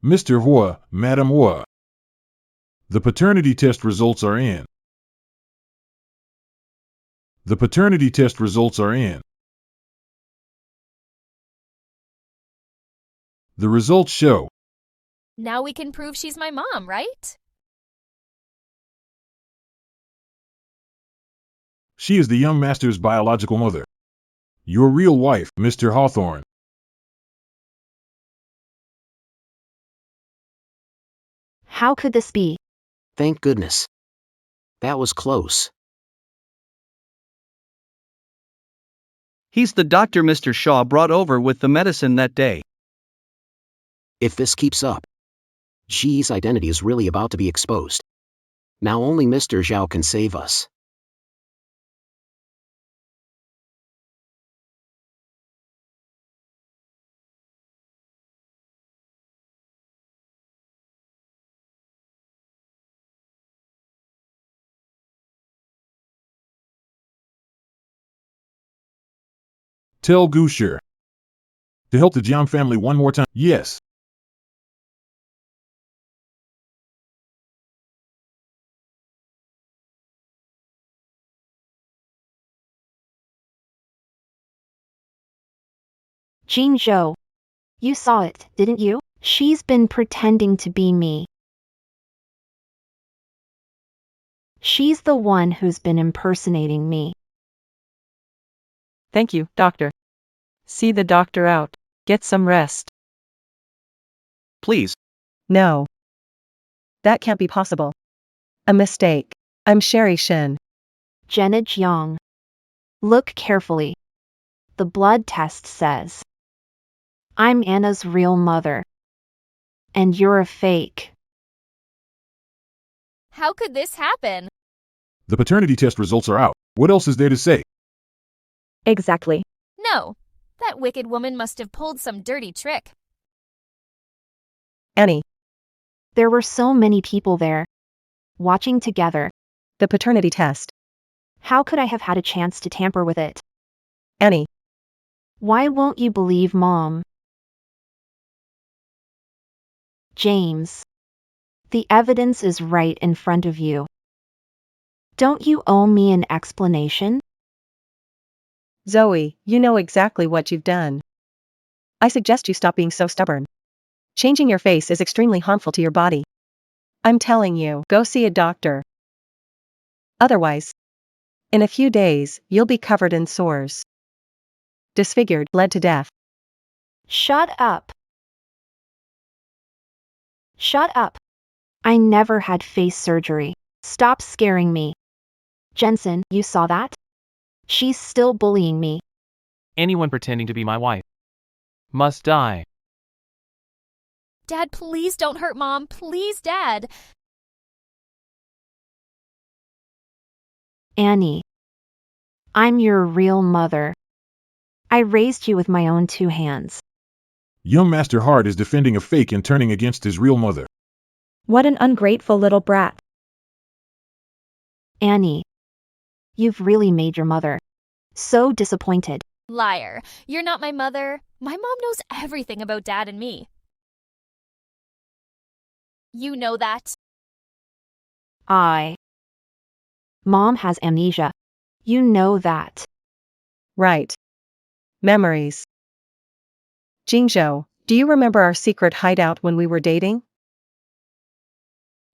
[SPEAKER 8] Mr. Hua, Madam Hua. The paternity test results are in. The paternity test results are in. The results show.
[SPEAKER 10] Now we can prove she's my mom, right?
[SPEAKER 8] She is the young master's biological mother. Your real wife, Mr. Hawthorne.
[SPEAKER 5] how could this be?
[SPEAKER 9] Thank goodness. That was close.
[SPEAKER 6] He's the doctor Mr. Shaw brought over with the medicine that day.
[SPEAKER 9] If this keeps up, Xi's identity is really about to be exposed. Now only Mr. Zhao can save us.
[SPEAKER 8] Tell Gusher to help the Jiang family one more time. Yes.
[SPEAKER 5] Jean Zhou. You saw it, didn't you? She's been pretending to be me. She's the one who's been impersonating me.
[SPEAKER 2] Thank you, doctor. See the doctor out. Get some rest.
[SPEAKER 6] Please.
[SPEAKER 7] No. That can't be possible. A mistake. I'm Sherry Shin.
[SPEAKER 5] Jenna Jiang. Look carefully. The blood test says I'm Anna's real mother. And you're a fake.
[SPEAKER 10] How could this happen?
[SPEAKER 8] The paternity test results are out. What else is there to say?
[SPEAKER 4] Exactly.
[SPEAKER 10] No, that wicked woman must have pulled some dirty trick.
[SPEAKER 7] Annie.
[SPEAKER 5] There were so many people there, watching together.
[SPEAKER 7] The paternity test.
[SPEAKER 5] How could I have had a chance to tamper with it?
[SPEAKER 7] Annie.
[SPEAKER 5] Why won't you believe Mom? James. The evidence is right in front of you. Don't you owe me an explanation?
[SPEAKER 7] Zoe, you know exactly what you've done. I suggest you stop being so stubborn. Changing your face is extremely harmful to your body. I'm telling you, go see a doctor. Otherwise, in a few days, you'll be covered in sores. Disfigured, bled to death.
[SPEAKER 5] Shut up. Shut up. I never had face surgery. Stop scaring me. Jensen, you saw that? She's still bullying me.
[SPEAKER 1] Anyone pretending to be my wife must die.
[SPEAKER 10] Dad, please don't hurt Mom. Please, Dad.
[SPEAKER 5] Annie. I'm your real mother. I raised you with my own 2 hands.
[SPEAKER 8] Young Master Hart is defending a fake and turning against his real mother.
[SPEAKER 4] What an ungrateful little brat.
[SPEAKER 5] Annie. You've really made your mother so disappointed.
[SPEAKER 10] Liar. You're not my mother. My mom knows everything about Dad and me. You know that.
[SPEAKER 5] I Mom has amnesia. You know that.
[SPEAKER 7] Right. Memories. Jingzhou, do you remember our secret hideout when we were dating?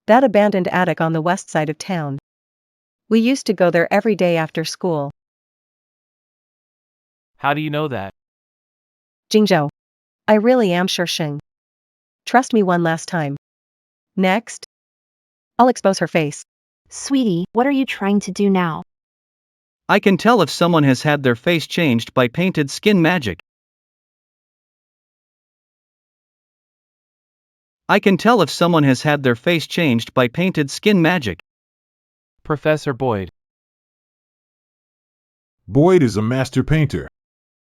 [SPEAKER 7] That abandoned attic on the west side of town. We used to go there every day after school.
[SPEAKER 1] How do you know that?
[SPEAKER 7] Jingzhou, I really am Shisheng. Trust me one last time. Next. I'll expose her face.
[SPEAKER 5] Sweetie, what are you trying to do now?
[SPEAKER 6] I can tell if someone has had their face changed by painted skin magic. I can tell if someone has had their face changed by painted skin magic.
[SPEAKER 1] Professor Boyd.
[SPEAKER 8] Boyd is a master painter.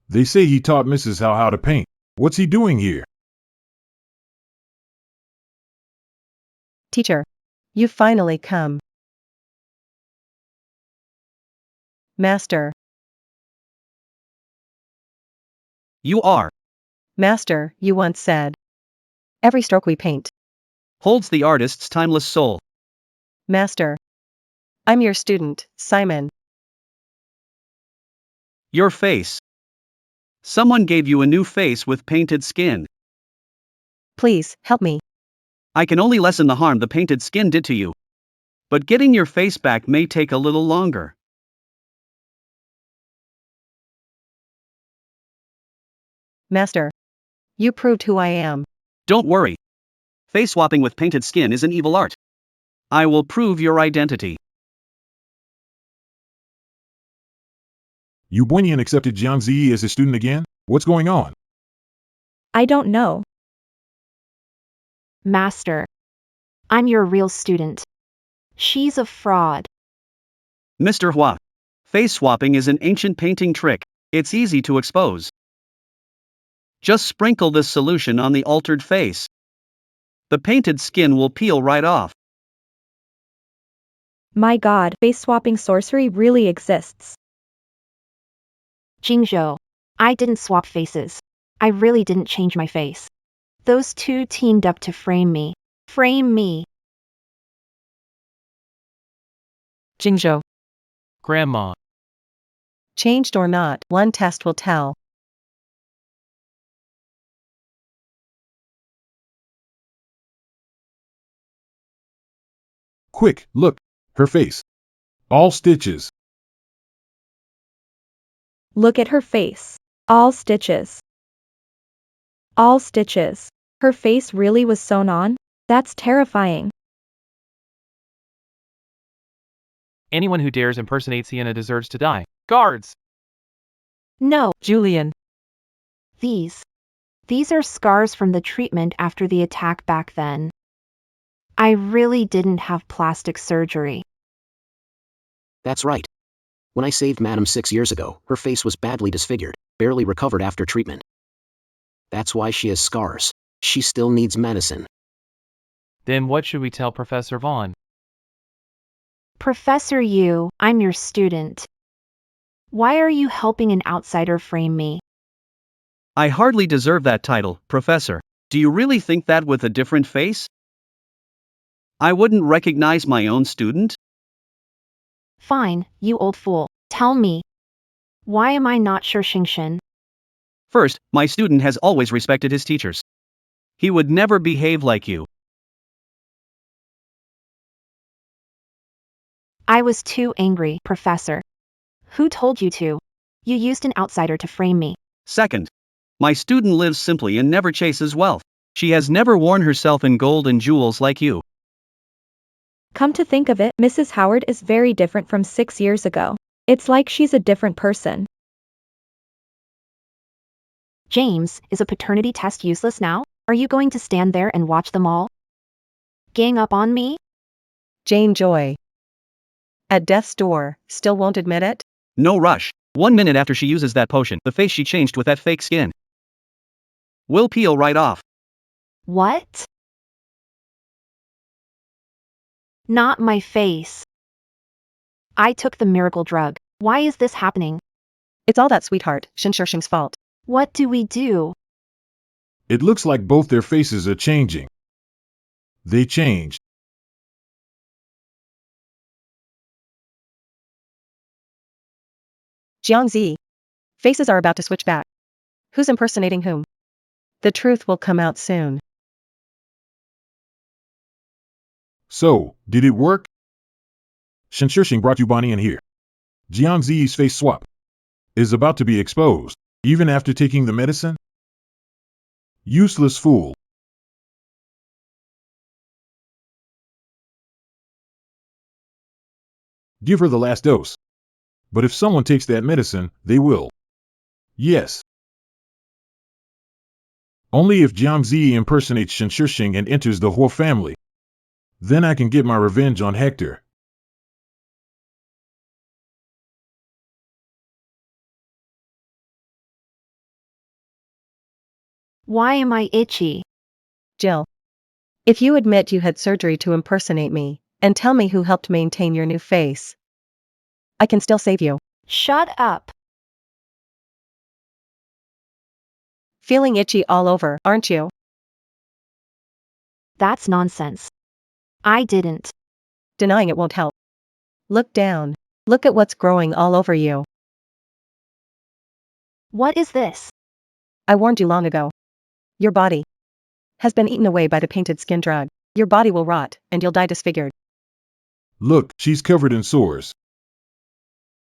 [SPEAKER 8] They say he taught Mrs. Howe how to paint. What's he doing here?
[SPEAKER 7] Teacher. You've finally come. Master.
[SPEAKER 6] You are.
[SPEAKER 7] Master, you once said. Every stroke we paint.
[SPEAKER 6] Holds the artist's timeless soul.
[SPEAKER 7] Master. I'm your student, Simon.
[SPEAKER 6] Your face. Someone gave you a new face with painted skin.
[SPEAKER 7] Please, help me.
[SPEAKER 6] I can only lessen the harm the painted skin did to you. But getting your face back may take a little longer.
[SPEAKER 7] Master. You proved who I am.
[SPEAKER 6] Don't worry. Face swapping with painted skin is an evil art. I will prove your identity.
[SPEAKER 8] Yu Buenian accepted Jiang Ziyi as his student again? What's going on?
[SPEAKER 4] I don't know.
[SPEAKER 5] Master. I'm your real student. She's a fraud.
[SPEAKER 6] Mr. Hua. Face swapping is an ancient painting trick. It's easy to expose. Just sprinkle this solution on the altered face. The painted skin will peel right off.
[SPEAKER 4] My god, face-swapping sorcery really exists.
[SPEAKER 5] Jingzhou. I didn't swap faces. I really didn't change my face. Those two teamed up to frame me. Frame me.
[SPEAKER 2] Jingzhou.
[SPEAKER 1] Grandma.
[SPEAKER 7] Changed or not, one test will tell.
[SPEAKER 8] Quick, look. Her face. All stitches.
[SPEAKER 4] Look at her face. All stitches. All stitches. Her face really was sewn on? That's terrifying.
[SPEAKER 1] Anyone who dares impersonate Sienna deserves to die. Guards!
[SPEAKER 5] No,
[SPEAKER 2] Julian.
[SPEAKER 5] these. These are scars from the treatment after the attack back then. I really didn't have plastic surgery.
[SPEAKER 9] That's right. When I saved Madam 6 years ago, her face was badly disfigured, barely recovered after treatment. That's why she has scars. She still needs medicine.
[SPEAKER 1] Then what should we tell Professor Vaughn?
[SPEAKER 5] Professor Yu, I'm your student. Why are you helping an outsider frame me?
[SPEAKER 6] I hardly deserve that title, Professor. Do you really think that with a different face? I wouldn't recognize my own student?
[SPEAKER 5] Fine, you old fool. Tell me. Why am I not Shingshin?
[SPEAKER 6] First, my student has always respected his teachers. He would never behave like you.
[SPEAKER 5] I was too angry, Professor. Who told you to? You used an outsider to frame me.
[SPEAKER 6] Second, my student lives simply and never chases wealth. She has never worn herself in gold and jewels like you.
[SPEAKER 4] Come to think of it, Mrs. Howard is very different from 6 years ago. It's like she's a different person.
[SPEAKER 5] James, is a paternity test useless now? Are you going to stand there and watch them all gang up on me?
[SPEAKER 7] Jane Joy. At death's door, still won't admit it?
[SPEAKER 6] No rush. 1 minute after she uses that potion, the face she changed with that fake skin will peel right off.
[SPEAKER 5] What? Not my face. I took the miracle drug. Why is this happening?
[SPEAKER 7] It's all that sweetheart, Shinshishing's fault.
[SPEAKER 5] What do we do?
[SPEAKER 8] It looks like both their faces are changing. They changed.
[SPEAKER 7] Jiangzi. Faces are about to switch back. Who's impersonating whom? The truth will come out soon.
[SPEAKER 8] So, did it work? Shenshishing brought you Bonnie in here. Jiangzi's face swap is about to be exposed, even after taking the medicine? Useless fool. Give her the last dose. But if someone takes that medicine, they will. Yes. Only if Jiangzi impersonates Shenshishing and enters the Huo family. Then I can get my revenge on Hector.
[SPEAKER 5] Why am I itchy?
[SPEAKER 7] Jill. If you admit you had surgery to impersonate me, and tell me who helped maintain your new face, I can still save you.
[SPEAKER 5] Shut up.
[SPEAKER 7] Feeling itchy all over, aren't you?
[SPEAKER 5] That's nonsense. I didn't.
[SPEAKER 7] Denying it won't help. Look down. Look at what's growing all over you.
[SPEAKER 5] What is this?
[SPEAKER 7] I warned you long ago. Your body has been eaten away by the painted skin drug. Your body will rot, and you'll die disfigured.
[SPEAKER 8] Look, she's covered in sores.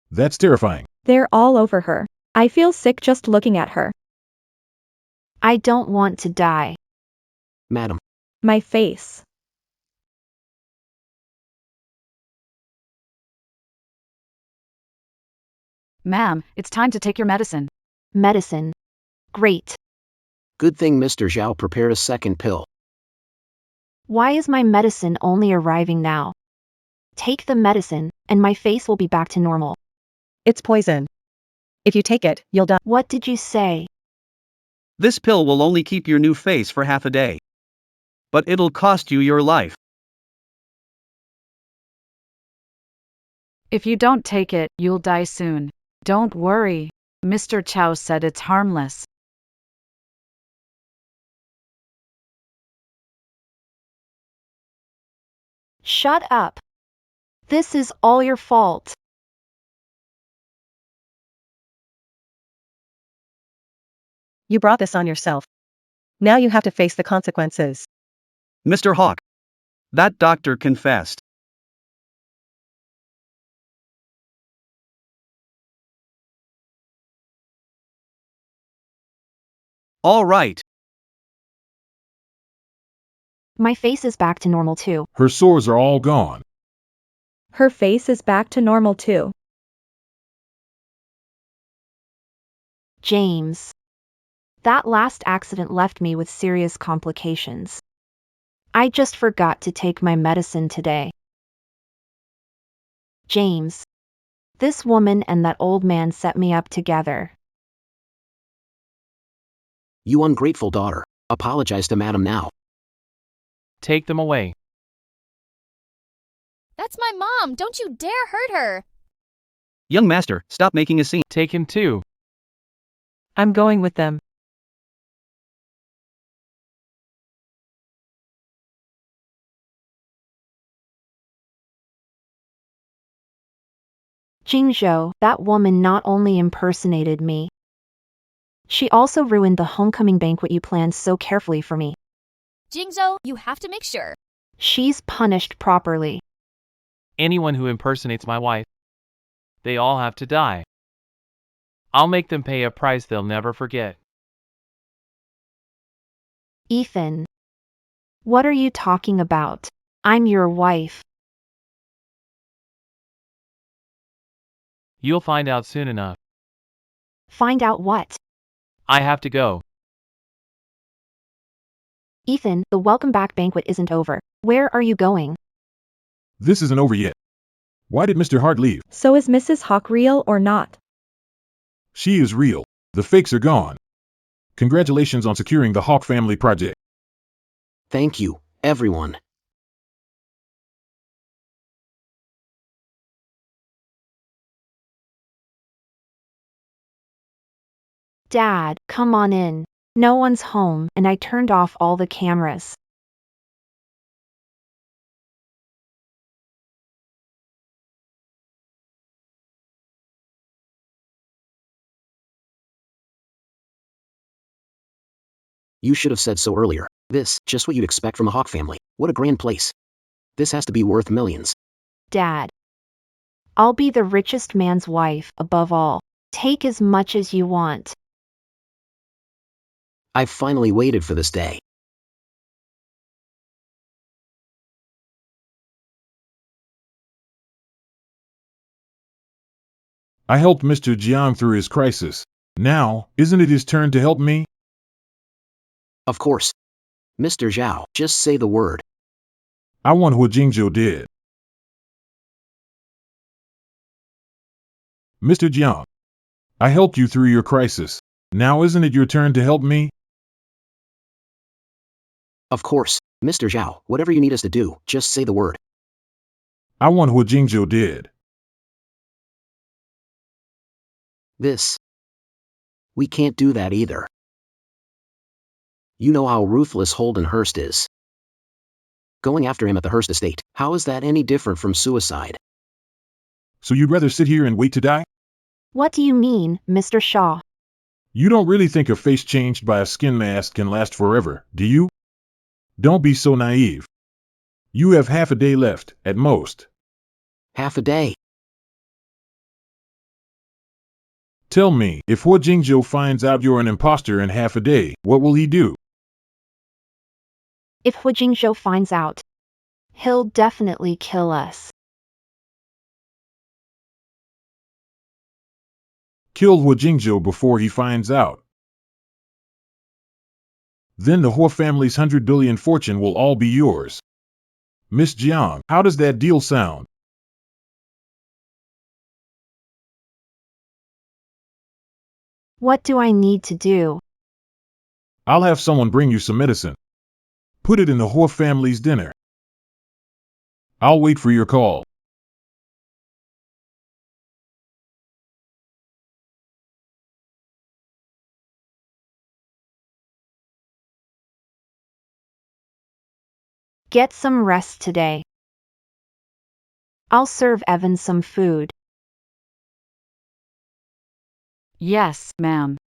[SPEAKER 8] That's terrifying.
[SPEAKER 4] They're all over her. I feel sick just looking at her.
[SPEAKER 5] I don't want to die.
[SPEAKER 9] Madam,
[SPEAKER 4] My face.
[SPEAKER 3] Ma'am, it's time to take your medicine.
[SPEAKER 5] Medicine. Great.
[SPEAKER 9] good thing Mr. Zhao prepared a second pill.
[SPEAKER 5] Why is my medicine only arriving now? Take the medicine, and my face will be back to normal.
[SPEAKER 7] It's poison. If you take it, you'll die.
[SPEAKER 5] What did you say?
[SPEAKER 6] This pill will only keep your new face for half a day. But it'll cost you your life.
[SPEAKER 3] If you don't take it, you'll die soon. Don't worry. Mr. Chow said it's harmless.
[SPEAKER 5] Shut up. This is all your fault.
[SPEAKER 7] You brought this on yourself. Now you have to face the consequences.
[SPEAKER 6] Mr. Hawk. That doctor confessed. All right.
[SPEAKER 5] My face is back to normal too.
[SPEAKER 8] Her sores are all gone.
[SPEAKER 4] Her face is back to normal too.
[SPEAKER 5] James. That last accident left me with serious complications. I just forgot to take my medicine today. James. This woman and that old man set me up together.
[SPEAKER 9] You ungrateful daughter, apologize to Madam now.
[SPEAKER 1] Take them away.
[SPEAKER 10] That's my mom. Don't you dare hurt her.
[SPEAKER 6] Young master, stop making a scene.
[SPEAKER 1] Take him too.
[SPEAKER 2] I'm going with them.
[SPEAKER 5] Jingzhou, that woman not only impersonated me, she also ruined the homecoming banquet you planned so carefully for me.
[SPEAKER 10] Jingzhou, you have to make sure.
[SPEAKER 5] She's punished properly.
[SPEAKER 1] Anyone who impersonates my wife, they all have to die. I'll make them pay a price they'll never forget.
[SPEAKER 5] Ethan. What are you talking about? I'm your wife.
[SPEAKER 1] You'll find out soon enough.
[SPEAKER 5] Find out what?
[SPEAKER 1] I have to go.
[SPEAKER 5] Ethan, the welcome back banquet isn't over. Where are you going?
[SPEAKER 8] This isn't over yet. Why did Mr. Hart leave?
[SPEAKER 4] So is Mrs. Hawk real or not?
[SPEAKER 8] She is real. The fakes are gone. Congratulations on securing the Hawk family project.
[SPEAKER 9] Thank you, everyone.
[SPEAKER 5] Dad, come on in. No one's home, and I turned off all the cameras.
[SPEAKER 9] You should have said so earlier. This, just what you'd expect from a hawk family. What a grand place. This has to be worth millions.
[SPEAKER 5] Dad. I'll be the richest man's wife, above all. Take as much as you want.
[SPEAKER 9] I've finally waited for this day.
[SPEAKER 8] I helped Mr. Jiang through his crisis. Now, isn't it his turn to help me?
[SPEAKER 9] Of course. Mr. Zhao, just say the word.
[SPEAKER 8] I want what Jingzhou did. Mr. Jiang, I helped you through your crisis. Now isn't it your turn to help me?
[SPEAKER 9] Of course. Mr. Zhao, whatever you need us to do, just say the word.
[SPEAKER 8] I want what Jingzhou did.
[SPEAKER 9] This. We can't do that either. You know how ruthless Holden Hurst is. Going after him at the Hurst estate, how is that any different from suicide?
[SPEAKER 8] So you'd rather sit here and wait to die?
[SPEAKER 5] What do you mean, Mr. Shaw?
[SPEAKER 8] You don't really think a face changed by a skin mask can last forever, do you? Don't be so naive. You have half a day left, at most.
[SPEAKER 9] Half a day.
[SPEAKER 8] Tell me, if Hua Jingzhou finds out you're an imposter in half a day, what will he do?
[SPEAKER 5] If Hu Jingzhou finds out, he'll definitely kill us.
[SPEAKER 8] Kill Hua Jingzhou before he finds out. Then the Hua family's 100 billion fortune will all be yours. Miss Jiang, how does that deal sound?
[SPEAKER 5] What do I need to do?
[SPEAKER 8] I'll have someone bring you some medicine. Put it in the Hua family's dinner. I'll wait for your call.
[SPEAKER 5] Get some rest today. I'll serve Evan some food.
[SPEAKER 3] Yes, ma'am.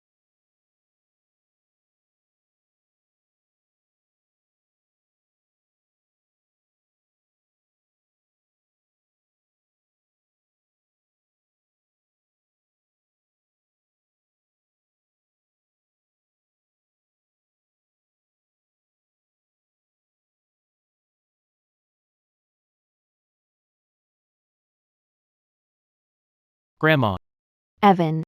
[SPEAKER 1] Grandma.
[SPEAKER 5] Evan.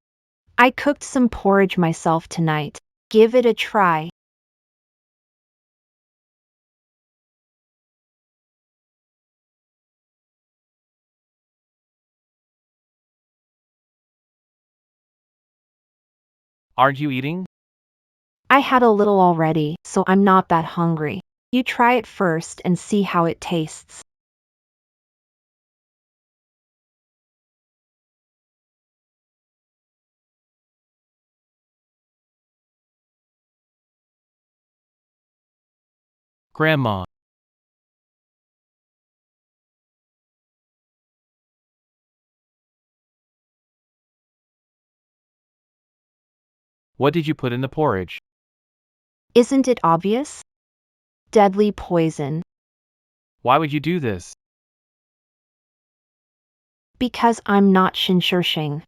[SPEAKER 5] I cooked some porridge myself tonight. Give it a try.
[SPEAKER 1] Aren't you eating?
[SPEAKER 5] I had a little already, so I'm not that hungry. You try it first and see how it tastes.
[SPEAKER 1] Grandma. What did you put in the porridge?
[SPEAKER 5] Isn't it obvious? Deadly poison.
[SPEAKER 1] Why would you do this?
[SPEAKER 5] Because I'm not Shinshishing.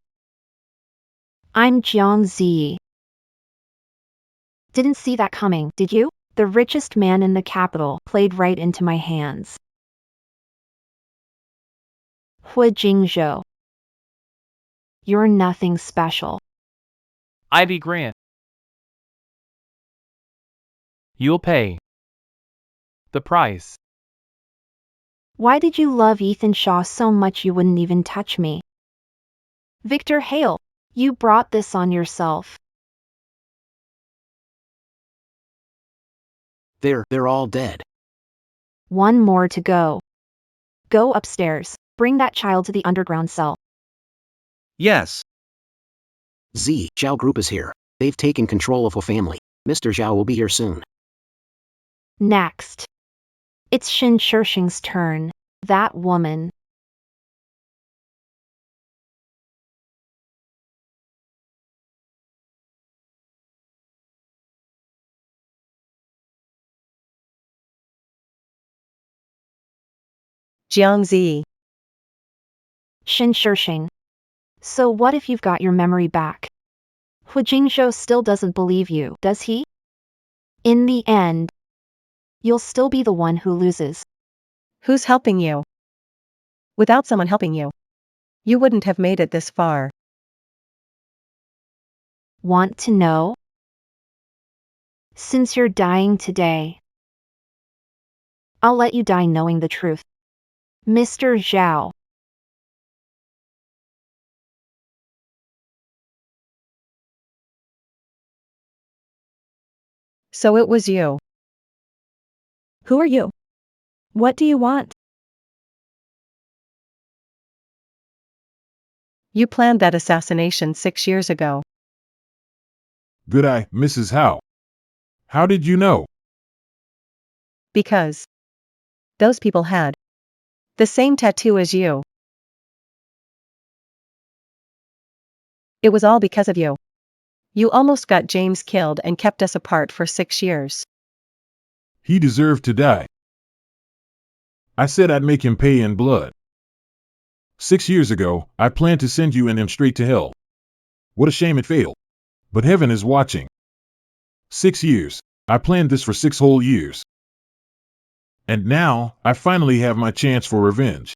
[SPEAKER 5] I'm Jiang Zi. Didn't see that coming, did you? The richest man in the capital played right into my hands. Hu Jingzhou. You're nothing special.
[SPEAKER 1] Ivy Grant. You'll pay the price.
[SPEAKER 5] Why did you love Ethan Shaw so much you wouldn't even touch me? Victor Hale, you brought this on yourself.
[SPEAKER 9] They're all dead.
[SPEAKER 5] One more to go. Go upstairs. Bring that child to the underground cell.
[SPEAKER 6] Yes.
[SPEAKER 9] Z, Zhao Group is here. They've taken control of Hua family. Mr. Zhao will be here soon.
[SPEAKER 5] Next. It's Shinshishing's turn. That woman.
[SPEAKER 7] Jiangzi.
[SPEAKER 5] Shinshishing. So what if you've got your memory back? Hu Jingzhou still doesn't believe you, does he? In the end, you'll still be the one who loses.
[SPEAKER 7] Who's helping you? Without someone helping you, you wouldn't have made it this far.
[SPEAKER 5] Want to know? Since you're dying today, I'll let you die knowing the truth. Mr. Zhao.
[SPEAKER 7] So it was you.
[SPEAKER 4] Who are you? What do you want?
[SPEAKER 7] You planned that assassination 6 years ago.
[SPEAKER 8] Good eye, Mrs. Howe. How did you know?
[SPEAKER 7] Because those people had the same tattoo as you. It was all because of you. You almost got James killed and kept us apart for 6 years.
[SPEAKER 8] He deserved to die. I said I'd make him pay in blood. 6 years ago, I planned to send you and him straight to hell. What a shame it failed. But heaven is watching. 6 years. I planned this for 6 whole years. And now, I finally have my chance for revenge.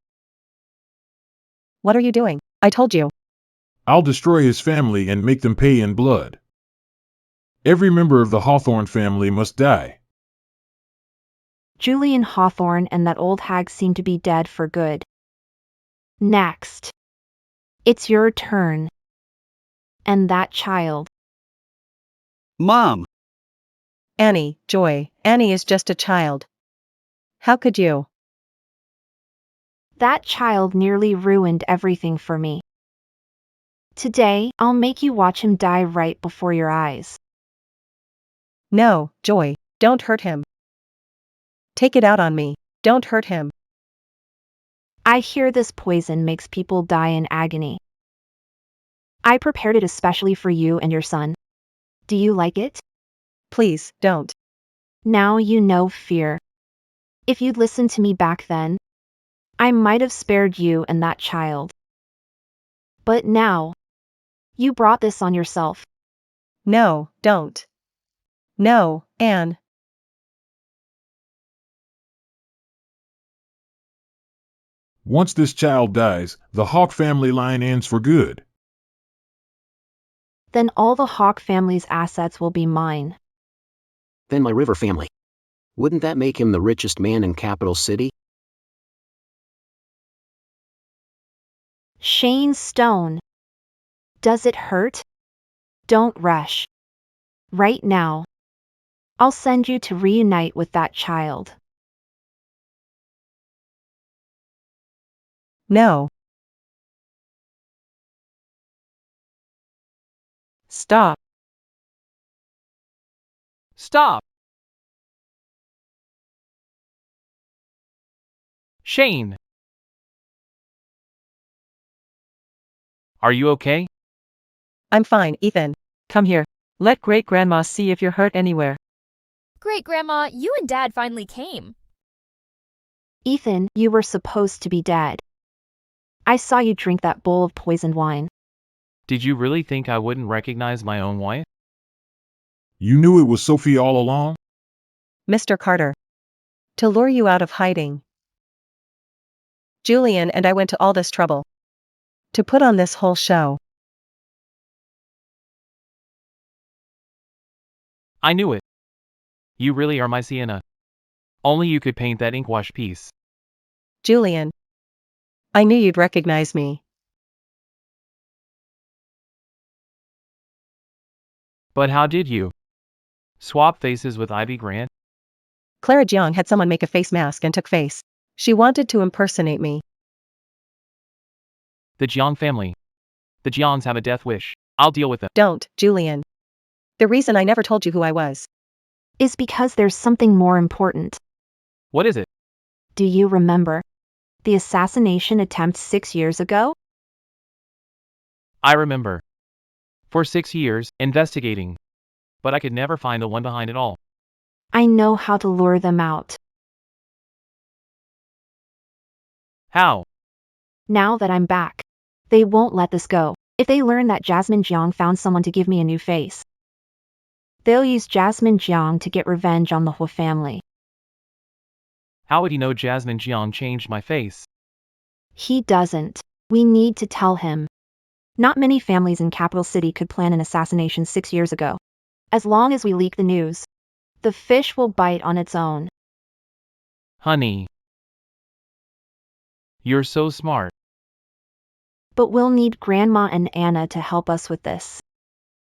[SPEAKER 7] What are you doing? I told you.
[SPEAKER 8] I'll destroy his family and make them pay in blood. Every member of the Hawthorne family must die.
[SPEAKER 5] Julian Hawthorne and that old hag seem to be dead for good. Next. It's your turn. And that child.
[SPEAKER 6] Mom!
[SPEAKER 7] Annie, Joy, Annie is just a child. How could you?
[SPEAKER 5] That child nearly ruined everything for me. Today, I'll make you watch him die right before your eyes.
[SPEAKER 7] No, Joy, don't hurt him. Take it out on me. Don't hurt him.
[SPEAKER 5] I hear this poison makes people die in agony. I prepared it especially for you and your son. Do you like it?
[SPEAKER 7] Please, don't.
[SPEAKER 5] Now you know fear. If you'd listened to me back then, I might have spared you and that child. But now, you brought this on yourself.
[SPEAKER 7] No, don't. No, Anne.
[SPEAKER 8] Once this child dies, the Hawk family line ends for good.
[SPEAKER 5] Then all the Hawk family's assets will be mine.
[SPEAKER 9] Then my River family. Wouldn't that make him the richest man in Capital City?
[SPEAKER 5] Shane Stone. Does it hurt? Don't rush. Right now. I'll send you to reunite with that child.
[SPEAKER 7] No.
[SPEAKER 2] Stop.
[SPEAKER 1] Stop! Shane! Are you okay?
[SPEAKER 7] I'm fine, Ethan.
[SPEAKER 2] Come here. Let great-grandma see if you're hurt anywhere.
[SPEAKER 10] Great-grandma, you and Dad finally came.
[SPEAKER 5] Ethan, you were supposed to be dead. I saw you drink that bowl of poisoned wine.
[SPEAKER 1] Did you really think I wouldn't recognize my own wife?
[SPEAKER 8] You knew it was Sophie all along?
[SPEAKER 7] Mr. Carter. To lure you out of hiding. Julian and I went to all this trouble. To put on this whole show.
[SPEAKER 1] I knew it. You really are my Sienna. Only you could paint that inkwash piece.
[SPEAKER 7] Julian. I knew you'd recognize me.
[SPEAKER 1] But how did you? Swap faces with Ivy Grant?
[SPEAKER 7] Clara Jiang had someone make a face mask and took face. She wanted to impersonate me.
[SPEAKER 1] The Jiang family. The Jiangs have a death wish. I'll deal with them.
[SPEAKER 7] Don't, Julian. The reason I never told you who I was.
[SPEAKER 5] Is because there's something more important.
[SPEAKER 1] What is it?
[SPEAKER 5] Do you remember? The assassination attempt 6 years ago?
[SPEAKER 1] I remember. For 6 years, investigating. But I could never find the one behind it all.
[SPEAKER 5] I know how to lure them out.
[SPEAKER 1] How?
[SPEAKER 5] Now that I'm back, they won't let this go. If they learn that Jasmine Jiang found someone to give me a new face, they'll use Jasmine Jiang to get revenge on the whole family.
[SPEAKER 1] How would he know Jasmine Jiang changed my face?
[SPEAKER 5] He doesn't. We need to tell him. Not many families in capital city could plan an assassination 6 years ago. As long as we leak the news, the fish will bite on its own.
[SPEAKER 1] Honey. You're so smart.
[SPEAKER 5] But we'll need Grandma and Anna to help us with this.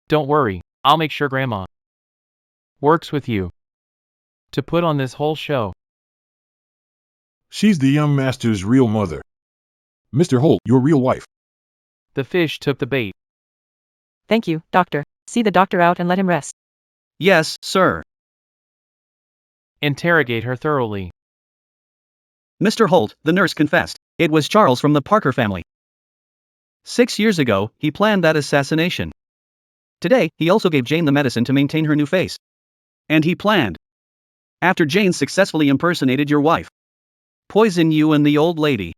[SPEAKER 1] Don't worry, I'll make sure Grandma works with you to put on this whole show.
[SPEAKER 8] She's the young master's real mother. Mr. Holt, your real wife.
[SPEAKER 1] The fish took the bait.
[SPEAKER 2] Thank you, doctor. See the doctor out and let him rest.
[SPEAKER 6] Yes, sir.
[SPEAKER 1] Interrogate her thoroughly.
[SPEAKER 6] Mr. Holt, the nurse confessed. It was Charles from the Parker family. 6 years ago, he planned that assassination. Today, he also gave Jane the medicine to maintain her new face. And he planned, after Jane successfully impersonated your wife, poison you and the old lady.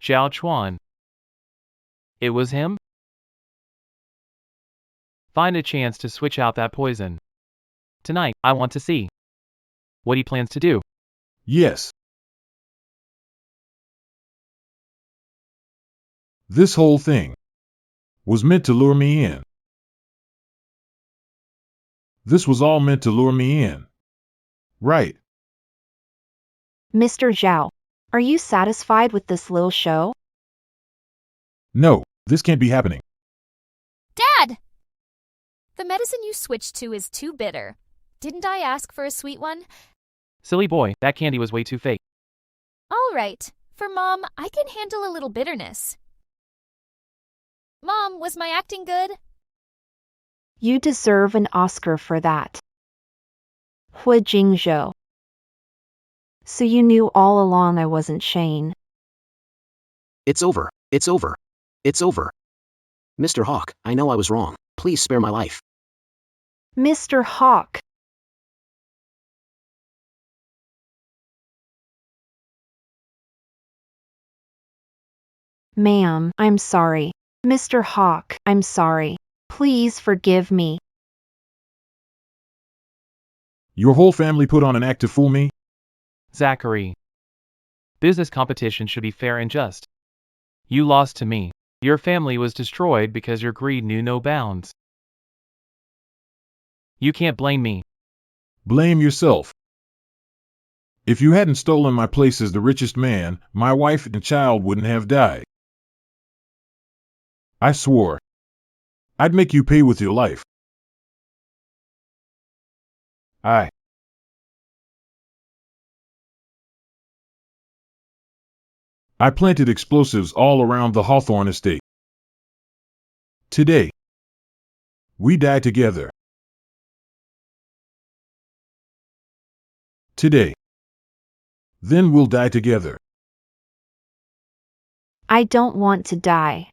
[SPEAKER 1] Zhao Chuan. It was him? Find a chance to switch out that poison. Tonight, I want to see what he plans to do.
[SPEAKER 8] Yes. This whole thing was meant to lure me in. This was all meant to lure me in. Right.
[SPEAKER 5] Mr. Zhao, are you satisfied with this little show?
[SPEAKER 8] No, this can't be happening.
[SPEAKER 10] Dad! The medicine you switched to is too bitter. Didn't I ask for a sweet one?
[SPEAKER 1] Silly boy, that candy was way too fake.
[SPEAKER 10] All right. For Mom, I can handle a little bitterness. Mom, was my acting good?
[SPEAKER 5] You deserve an Oscar for that. Hui Jingzhou. So you knew all along I wasn't Shane.
[SPEAKER 9] It's over. It's over. It's over. Mr. Hawk, I know I was wrong. Please spare my life.
[SPEAKER 5] Mr. Hawk. Ma'am, I'm sorry. Mr. Hawk, I'm sorry. Please forgive me.
[SPEAKER 8] Your whole family put on an act to fool me?
[SPEAKER 1] Zachary. Business competition should be fair and just. You lost to me. Your family was destroyed because your greed knew no bounds. You can't blame me.
[SPEAKER 8] Blame yourself. If you hadn't stolen my place as the richest man, my wife and child wouldn't have died. I swore I'd make you pay with your life. I planted explosives all around the Hawthorne estate. Today, we die together. Today, then we'll die together.
[SPEAKER 5] I don't want to die.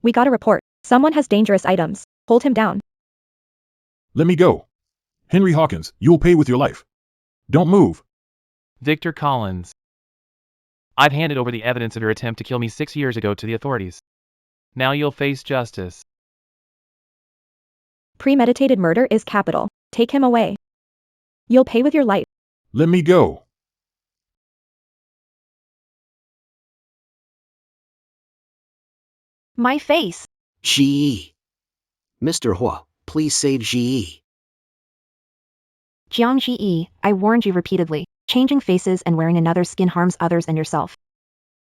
[SPEAKER 4] We got a report. Someone has dangerous items. Hold him down.
[SPEAKER 8] Let me go. Henry Hawkins, you'll pay with your life. Don't move.
[SPEAKER 1] Victor Collins. I've handed over the evidence of your attempt to kill me 6 years ago to the authorities. Now you'll face justice.
[SPEAKER 4] Premeditated murder is capital. Take him away. You'll pay with your life.
[SPEAKER 8] Let me go.
[SPEAKER 5] My face.
[SPEAKER 9] Ji. Mr. Hua, please save Ji.
[SPEAKER 5] Jiang Ji, I warned you repeatedly. Changing faces and wearing another skin harms others and yourself.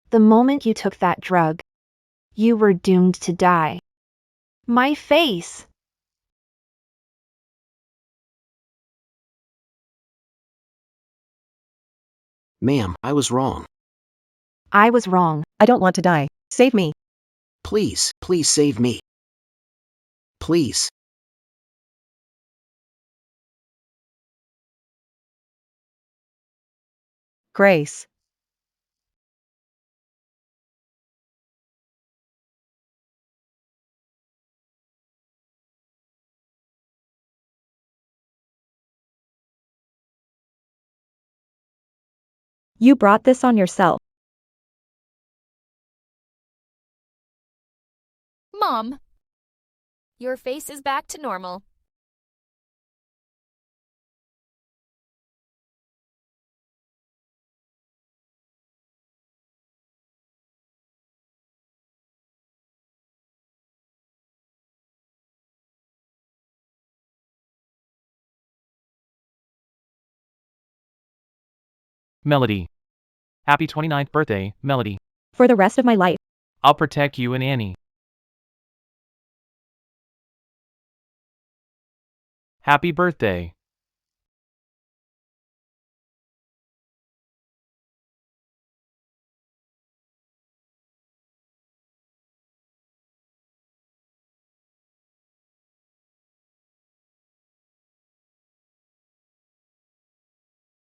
[SPEAKER 5] The moment you took that drug, you were doomed to die. My face.
[SPEAKER 9] Ma'am, I was wrong.
[SPEAKER 5] I was wrong.
[SPEAKER 7] I don't want to die. Save me.
[SPEAKER 9] Please, please save me. Please.
[SPEAKER 7] Grace.
[SPEAKER 4] You brought this on yourself.
[SPEAKER 10] Mom, your face is back to normal.
[SPEAKER 1] Melody. Happy 29th birthday, Melody.
[SPEAKER 4] For the rest of my life.
[SPEAKER 1] I'll protect you and Annie. Happy birthday.